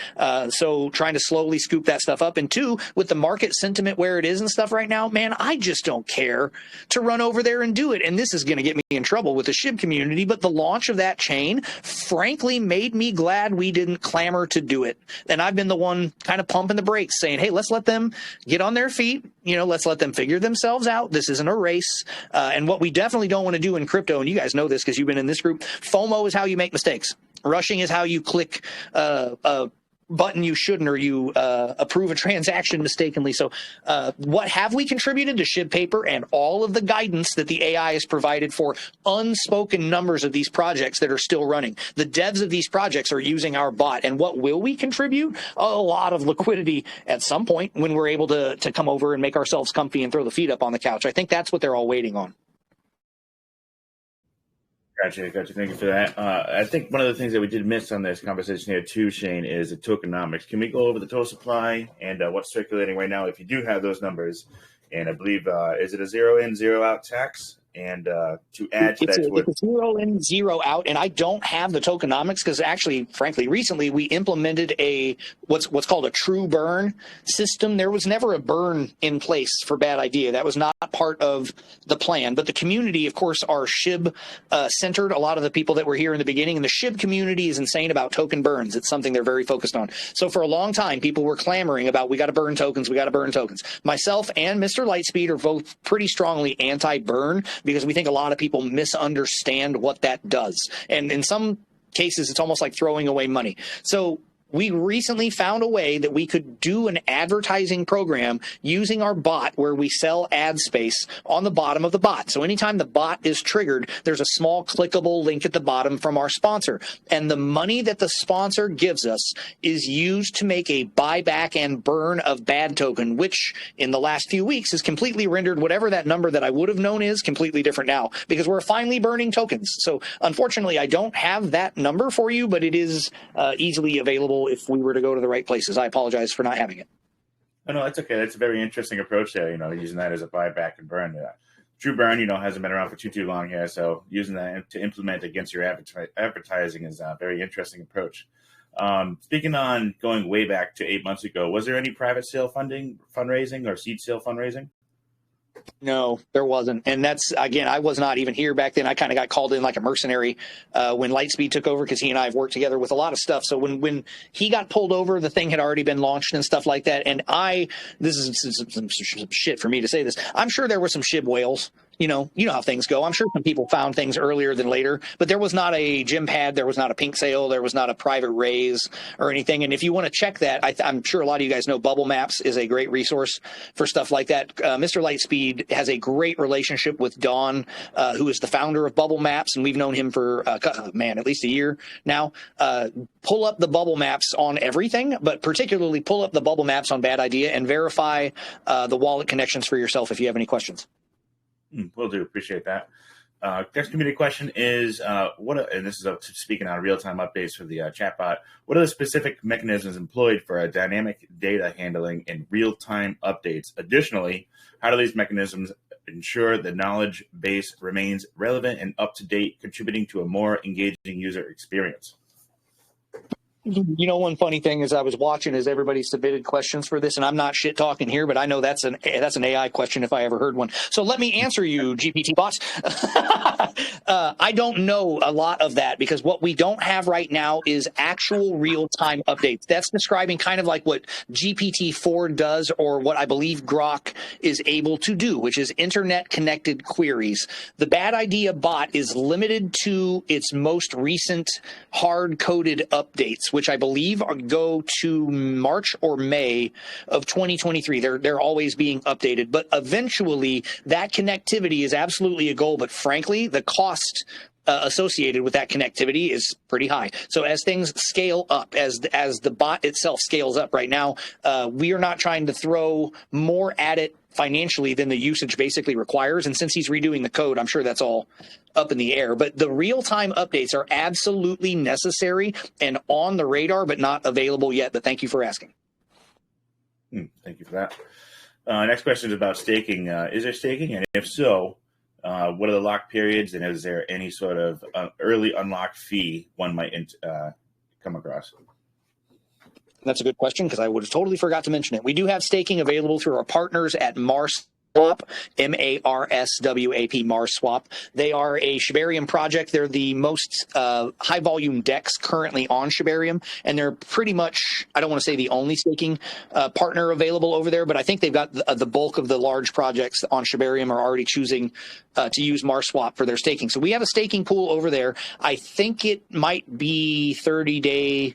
B: So trying to slowly scoop that stuff up. And two, with the market sentiment where it is and stuff right now, man, I just don't care to run over there and do it. And this is going to get me in trouble with the SHIB community, but the launch of that chain frankly made me glad we didn't clamor to do it. And I've been the one kind of pumping the brakes, saying, hey, let's let them get on their feet. You know, let's let them figure themselves out. This isn't a race. And what we definitely don't want to do in crypto, and you guys know this because you've been in this group, FOMO is how you make mistakes. Rushing is how you click button you shouldn't, or you approve a transaction mistakenly. So what have we contributed to SHIB paper and all of the guidance that the AI has provided for unspoken numbers of these projects that are still running? The devs of these projects are using our bot. And what will we contribute? A lot of liquidity at some point when we're able to come over and make ourselves comfy and throw the feet up on the couch. I think that's what they're all waiting on.
C: Gotcha. Thank you for that. I think one of the things that we did miss on this conversation here too, Shane, is the tokenomics. Can we go over the total supply and what's circulating right now, if you do have those numbers? And I believe, is it a 0 in, 0 out tax? And to add to that,
B: it's 0 in, 0 out, and I don't have the tokenomics because actually, frankly, recently we implemented a what's called a true burn system. There was never a burn in place for Bad Idea. That was not part of the plan. But the community, of course, are SHIB centered. A lot of the people that were here in the beginning, and the SHIB community is insane about token burns. It's something they're very focused on. So for a long time, people were clamoring about, we got to burn tokens, we got to burn tokens. Myself and Mr. Lightspeed are both pretty strongly anti-burn, because we think a lot of people misunderstand what that does. And in some cases, it's almost like throwing away money. So we recently found a way that we could do an advertising program using our bot where we sell ad space on the bottom of the bot. So anytime the bot is triggered, there's a small clickable link at the bottom from our sponsor. And the money that the sponsor gives us is used to make a buyback and burn of bad token, which in the last few weeks has completely rendered whatever that number that I would have known is completely different now, because we're finally burning tokens. So unfortunately, I don't have that number for you, but it is easily available if we were to go to the right places. I apologize for not having it.
C: Oh, no, that's okay. That's a very interesting approach there, using that as a buyback and burn. True burn, hasn't been around for too long here, so using that to implement against your advertising is a very interesting approach. Speaking on going way back to 8 months ago, was there any private sale fundraising or seed sale fundraising?
B: No, there wasn't. And that's, again, I was not even here back then. I kind of got called in like a mercenary when Lightspeed took over, because he and I have worked together with a lot of stuff. So when he got pulled over, the thing had already been launched and stuff like that. And this is some shit for me to say this. I'm sure there were some SHIB whales. You know how things go. I'm sure some people found things earlier than later, but there was not a gym pad, there was not a pink sale, there was not a private raise or anything. And if you want to check that, I'm sure a lot of you guys know Bubble Maps is a great resource for stuff like that. Mr. Lightspeed has a great relationship with Don, who is the founder of Bubble Maps, and we've known him for, at least a year now. Pull up the Bubble Maps on everything, but particularly pull up the Bubble Maps on Bad Idea and verify the wallet connections for yourself if you have any questions.
C: Will do. Appreciate that. Next community question is, and this is speaking on real-time updates for the chatbot, what are the specific mechanisms employed for dynamic data handling and real-time updates? Additionally, how do these mechanisms ensure the knowledge base remains relevant and up-to-date, contributing to a more engaging user experience?
B: One funny thing is I was watching as everybody submitted questions for this, and I'm not shit talking here, but I know that's an AI question if I ever heard one. So let me answer you, GPT bots. I don't know a lot of that, because what we don't have right now is actual real-time updates. That's describing kind of like what GPT-4 does, or what I believe Grok is able to do, which is internet-connected queries. The Bad Idea bot is limited to its most recent hard-coded updates, which I believe go to March or May of 2023. They're always being updated, but eventually that connectivity is absolutely a goal. But frankly, the cost associated with that connectivity is pretty high. So as things scale up, as the bot itself scales up right now, we are not trying to throw more at it financially than the usage basically requires. And since he's redoing the code, I'm sure that's all up in the air. But the real-time updates are absolutely necessary and on the radar, but not available yet. But thank you for asking.
C: Thank you for that. Next question is about staking. Is there staking? And if so, what are the lock periods? And is there any sort of early unlock fee one might come across?
B: That's a good question, because I would have totally forgot to mention it. We do have staking available through our partners at MarsSwap, MARSWAP, MarsSwap. They are a Shibarium project. They're the most high-volume DEX currently on Shibarium, and they're pretty much, I don't want to say the only staking partner available over there, but I think they've got the bulk of the large projects on Shibarium are already choosing to use MarsSwap for their staking. So we have a staking pool over there. I think it might be 30-day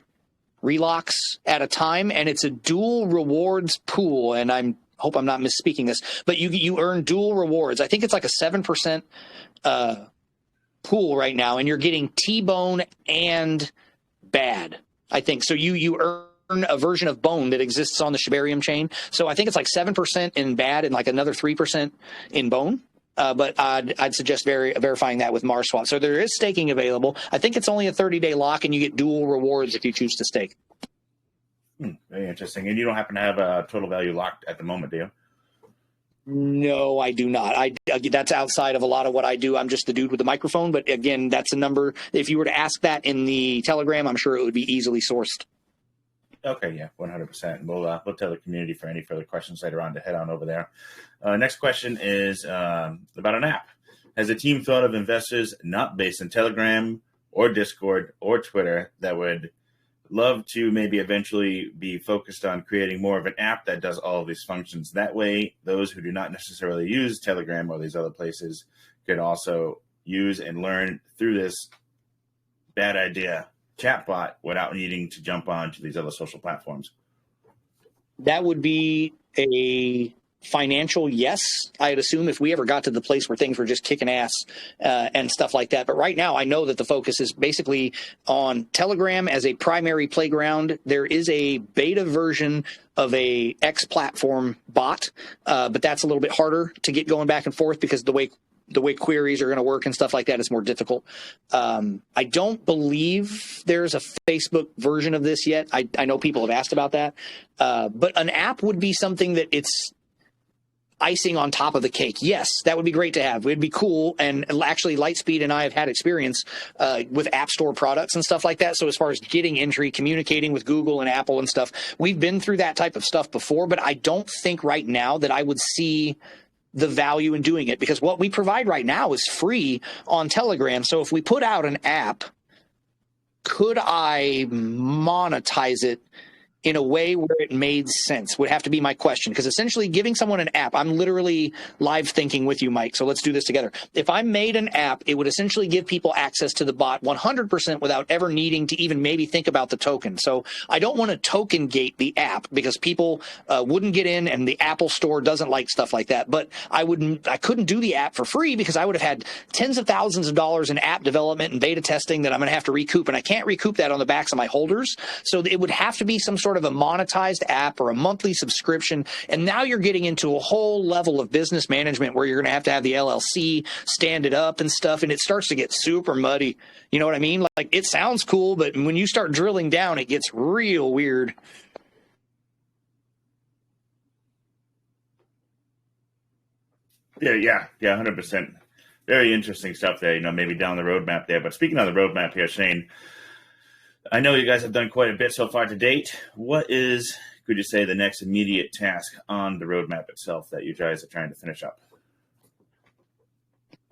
B: relocks at a time, and it's a dual rewards pool, and I hope I'm not misspeaking this, but you earn dual rewards. I think it's like a 7% pool right now, and you're getting T-Bone and Bad, I think. So you earn a version of Bone that exists on the Shibarium chain. So I think it's like 7% in Bad and like another 3% in Bone. But I'd suggest verifying that with MarsSwap. So there is staking available. I think it's only a 30-day lock, and you get dual rewards if you choose to stake.
C: Very interesting. And you don't happen to have a total value locked at the moment, do you?
B: No, I do not. That's outside of a lot of what I do. I'm just the dude with the microphone. But again, that's a number. If you were to ask that in the Telegram, I'm sure it would be easily sourced.
C: Okay, yeah, 100%. We'll tell the community for any further questions later on to head on over there. Next question is about an app. Has the team thought of investors not based in Telegram or Discord or Twitter that would love to maybe eventually be focused on creating more of an app that does all of these functions? That way, those who do not necessarily use Telegram or these other places could also use and learn through this Bad Idea chatbot without needing to jump on to these other social platforms?
B: That would be a financial yes. I'd assume if we ever got to the place where things were just kicking ass and stuff like that. But right now, I know that the focus is basically on Telegram as a primary playground. There is a beta version of a X platform bot, but that's a little bit harder to get going back and forth because the way queries are going to work and stuff like that is more difficult. I don't believe there's a Facebook version of this yet. I know people have asked about that. But an app would be something that it's icing on top of the cake. Yes, that would be great to have. It'd be cool. And actually, Lightspeed and I have had experience with App Store products and stuff like that. So as far as getting entry, communicating with Google and Apple and stuff, we've been through that type of stuff before. But I don't think right now that I would see the value in doing it, because what we provide right now is free on Telegram. So if we put out an app, could I monetize it in a way where it made sense would have to be my question. Because essentially giving someone an app, I'm literally live thinking with you, Mike. So let's do this together. If I made an app, it would essentially give people access to the bot 100% without ever needing to even maybe think about the token. So I don't want to token gate the app because people wouldn't get in, and the Apple Store doesn't like stuff like that. But I couldn't do the app for free because I would have had tens of thousands of dollars in app development and beta testing that I'm going to have to recoup. And I can't recoup that on the backs of my holders. So it would have to be some sort of a monetized app or a monthly subscription. And now you're getting into a whole level of business management where you're going to have the LLC stand it up and stuff. And it starts to get super muddy. You know what I mean? Like it sounds cool, but when you start drilling down, it gets real weird.
C: Yeah, 100%. Very interesting stuff there, maybe down the roadmap there. But speaking of the roadmap here, Shane, I know you guys have done quite a bit so far to date. What is, could you say, the next immediate task on the roadmap itself that you guys are trying to finish up?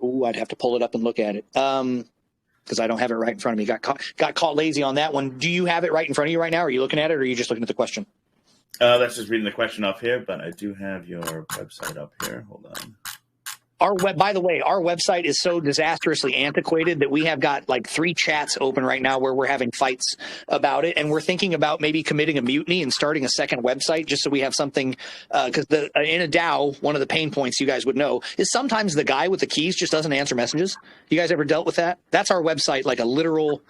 B: Ooh, I'd have to pull it up and look at it because I don't have it right in front of me. Got caught lazy on that one. Do you have it right in front of you right now? Are you looking at it, or are you just looking at the question?
C: That's just reading the question off here, but I do have your website up here. Hold on.
B: By the way, our website is so disastrously antiquated that we have got like 3 chats open right now where we're having fights about it. And we're thinking about maybe committing a mutiny and starting a second website just so we have something. Because in a DAO, one of the pain points you guys would know is sometimes the guy with the keys just doesn't answer messages. You guys ever dealt with that? That's our website, like a literal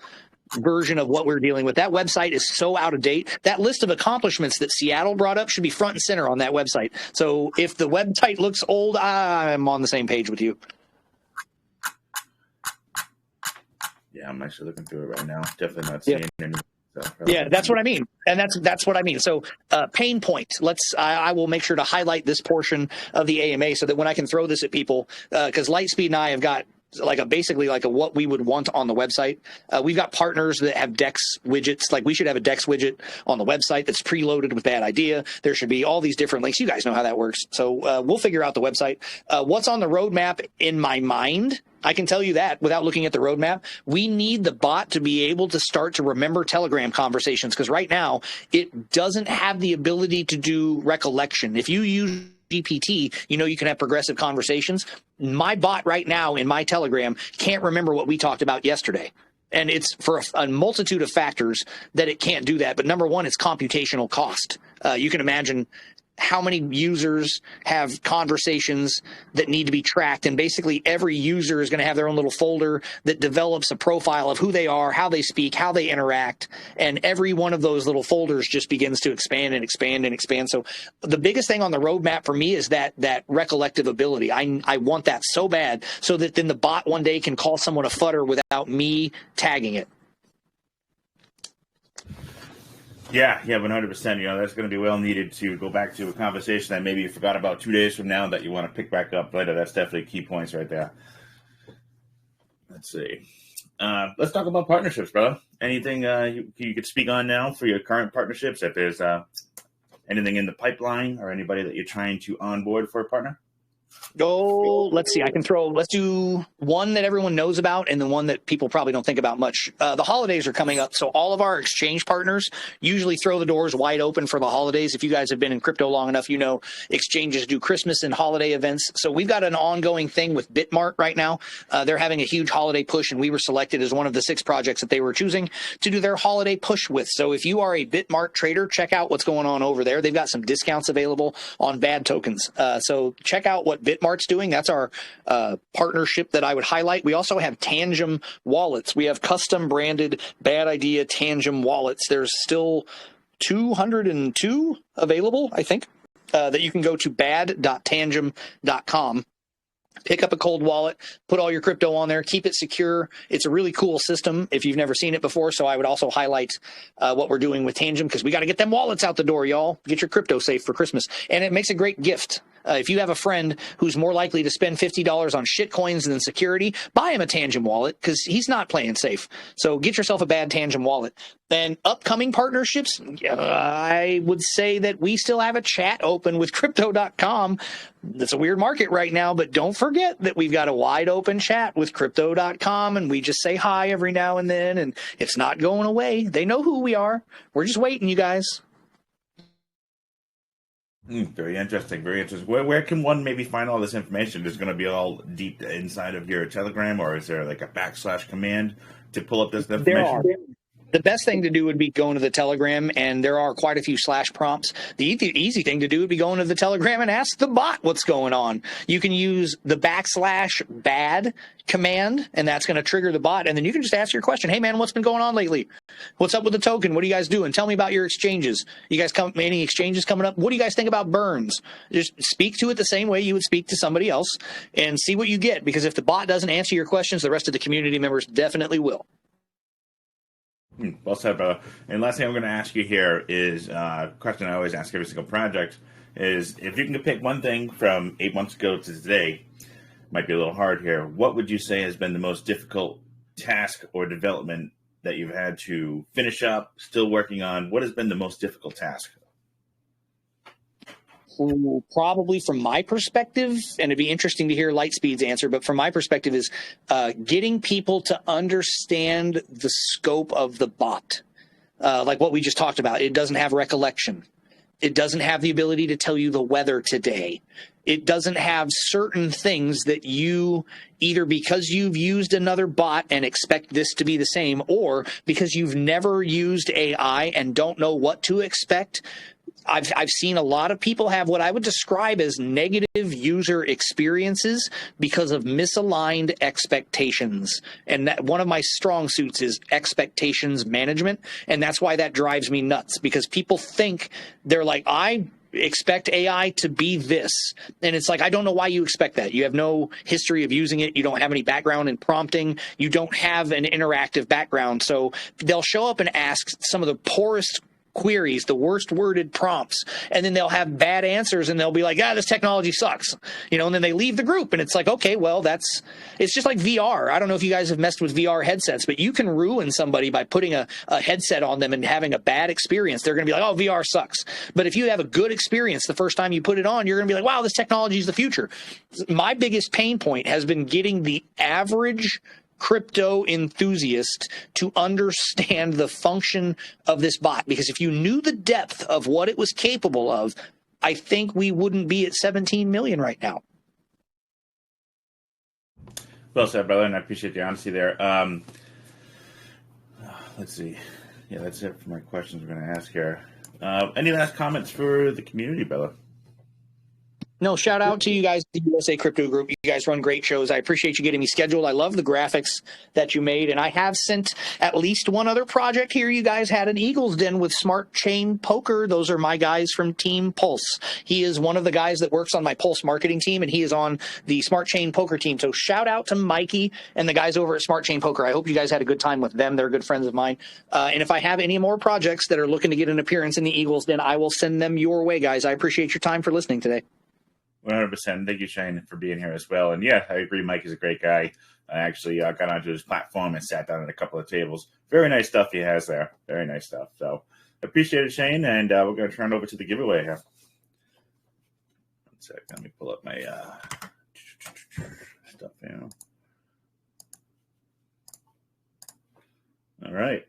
B: version of what we're dealing with. That website is so out of date. That list of accomplishments that Seattle brought up should be front and center on that website. So if the website looks old, I'm on the same page with you.
C: Yeah, I'm actually looking through it right now. Definitely not seeing any stuff.
B: Yeah, that's what I mean. And that's what I mean. So pain point. I will make sure to highlight this portion of the AMA so that when I can throw this at people, because Lightspeed and I have got basically what we would want on the website. We've got partners that have Dex widgets. Like we should have a Dex widget on the website that's preloaded with bad idea. There should be all these different links. You guys know how that works. So we'll figure out the website. What's on the roadmap in my mind? I can tell you that without looking at the roadmap. We need the bot to be able to start to remember Telegram conversations, because right now it doesn't have the ability to do recollection. If you use GPT, you can have progressive conversations. My bot right now in my Telegram can't remember what we talked about yesterday. And it's for a multitude of factors that it can't do that. But number one, it's computational cost. You can imagine how many users have conversations that need to be tracked. And basically every user is going to have their own little folder that develops a profile of who they are, how they speak, how they interact. And every one of those little folders just begins to expand and expand and expand. So the biggest thing on the roadmap for me is that recollective ability. I want that so bad so that then the bot one day can call someone a futter without me tagging it.
C: Yeah, 100%. That's going to be well needed to go back to a conversation that maybe you forgot about 2 days from now that you want to pick back up later. That's definitely key points right there. Let's see. Let's talk about partnerships, brother. Anything you could speak on now for your current partnerships? If there's anything in the pipeline or anybody that you're trying to onboard for a partner?
B: Let's see. Let's do one that everyone knows about and the one that people probably don't think about much. The holidays are coming up, so all of our exchange partners usually throw the doors wide open for the holidays. If you guys have been in crypto long enough, you know exchanges do Christmas and holiday events. So we've got an ongoing thing with Bitmart right now. They're having a huge holiday push, and we were selected as one of the 6 projects that they were choosing to do their holiday push with. So if you are a Bitmart trader, check out what's going on over there. They've got some discounts available on bad tokens. So check out what Bitmart's doing. That's our partnership that I would highlight. We also have Tangem wallets. We have custom branded bad idea Tangem wallets. There's still 202 available, I think, that you can go to bad.tangem.com. Pick up a cold wallet, put all your crypto on there, keep it secure. It's a really cool system if you've never seen it before. So I would also highlight what we're doing with Tangem, because we got to get them wallets out the door, y'all. Get your crypto safe for Christmas. And it makes a great gift. If you have a friend who's more likely to spend $50 on shitcoins than security, buy him a Tangem wallet, because he's not playing safe. So get yourself a bad Tangem wallet. Then upcoming partnerships, I would say that we still have a chat open with Crypto.com. It's a weird market right now, but don't forget that we've got a wide open chat with Crypto.com, and we just say hi every now and then, and it's not going away. They know who we are. We're just waiting, you guys.
C: Very interesting. Very interesting. Where can one maybe find all this information? Is it going to be all deep inside of your Telegram, or is there like a / command to pull up this information?
B: There are. The best thing to do would be going to the Telegram, and there are quite a few slash prompts. The easy thing to do would be going to the Telegram and ask the bot what's going on. You can use the /bad command, and that's going to trigger the bot, and then you can just ask your question. Hey, man, what's been going on lately? What's up with the token? What are you guys doing? Tell me about your exchanges. You guys any exchanges coming up? What do you guys think about burns? Just speak to it the same way you would speak to somebody else and see what you get, because if the bot doesn't answer your questions, the rest of the community members definitely will.
C: Well said, brother. And last thing I'm going to ask you here is a question I always ask every single project is, if you can pick one thing from 8 months ago to today, might be a little hard here, what would you say has been the most difficult task or development that you've had to finish up, still working on? What has been the most difficult task?
B: Probably from my perspective, and it'd be interesting to hear Lightspeed's answer, but from my perspective is getting people to understand the scope of the bot. Like what we just talked about, it doesn't have recollection. It doesn't have the ability to tell you the weather today. It doesn't have certain things that you, either because you've used another bot and expect this to be the same, or because you've never used AI and don't know what to expect. I've seen a lot of people have what I would describe as negative user experiences because of misaligned expectations. And that one of my strong suits is expectations management. And that's why that drives me nuts, because people think they're like, I expect AI to be this. And it's like, I don't know why you expect that. You have no history of using it. You don't have any background in prompting. You don't have an interactive background. So they'll show up and ask some of the poorest queries, the worst worded prompts, and then they'll have bad answers, and they'll be like, this technology sucks, and then they leave the group, and it's like, okay, well, it's just like VR. I don't know if you guys have messed with VR headsets, but you can ruin somebody by putting a headset on them and having a bad experience. They're going to be like, oh, VR sucks. But if you have a good experience the first time you put it on, you're going to be like, wow, this technology is the future. My biggest pain point has been getting the average crypto enthusiast to understand the function of this bot, because if you knew the depth of what it was capable of, I think we wouldn't be at 17 million right now.
C: Well said, brother, and I appreciate the honesty there. Let's see. Yeah, that's it for my questions we're going to ask here. Any last comments for the community, brother?
B: No, shout out to you guys, the USA Crypto Group. You guys run great shows. I appreciate you getting me scheduled. I love the graphics that you made, and I have sent at least one other project here. You guys had an Eagles Den with Smart Chain Poker. Those are my guys from Team Pulse. He is one of the guys that works on my Pulse marketing team, and he is on the Smart Chain Poker team. So shout out to Mikey and the guys over at Smart Chain Poker. I hope you guys had a good time with them. They're good friends of mine. And if I have any more projects that are looking to get an appearance in the Eagles Den, I will send them your way, guys. I appreciate your time for listening today.
C: 100%. Thank you, Shane, for being here as well. And yeah, I agree. Mike is a great guy. I actually got onto his platform and sat down at a couple of tables. Very nice stuff he has there. Very nice stuff. So appreciate it, Shane. And we're going to turn it over to the giveaway here. One sec. Let me pull up my stuff, All right.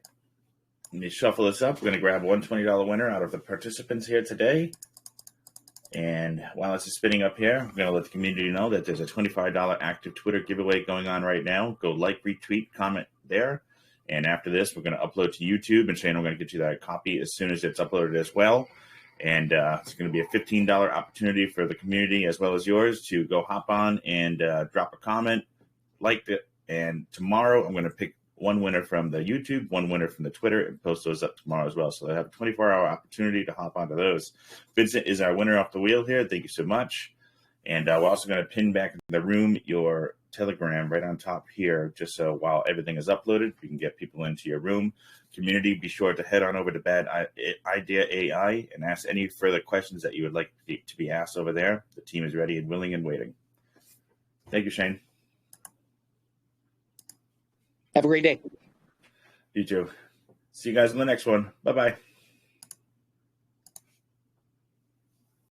C: Let me shuffle this up. We're going to grab one $20 winner out of the participants here today. And while this is spinning up here, I'm going to let the community know that there's a $25 active Twitter giveaway going on right now. Go like, retweet, comment there. And after this, we're going to upload to YouTube. And Shane, I'm going to get you that copy as soon as it's uploaded as well. And it's going to be a $15 opportunity for the community as well as yours to go hop on and drop a comment, like it. And tomorrow, I'm going to pick one winner from the YouTube, one winner from the Twitter, and post those up tomorrow as well. So they have a 24-hour opportunity to hop onto those. Vincent is our winner off the wheel here. Thank you so much. And we're also going to pin back in the room your Telegram right on top here, just so while everything is uploaded, we can get people into your room. Community, be sure to head on over to Bad Idea AI and ask any further questions that you would like to be asked over there. The team is ready and willing and waiting. Thank you, Shane.
B: Have a great day.
C: You too. See you guys in the next one. Bye-bye.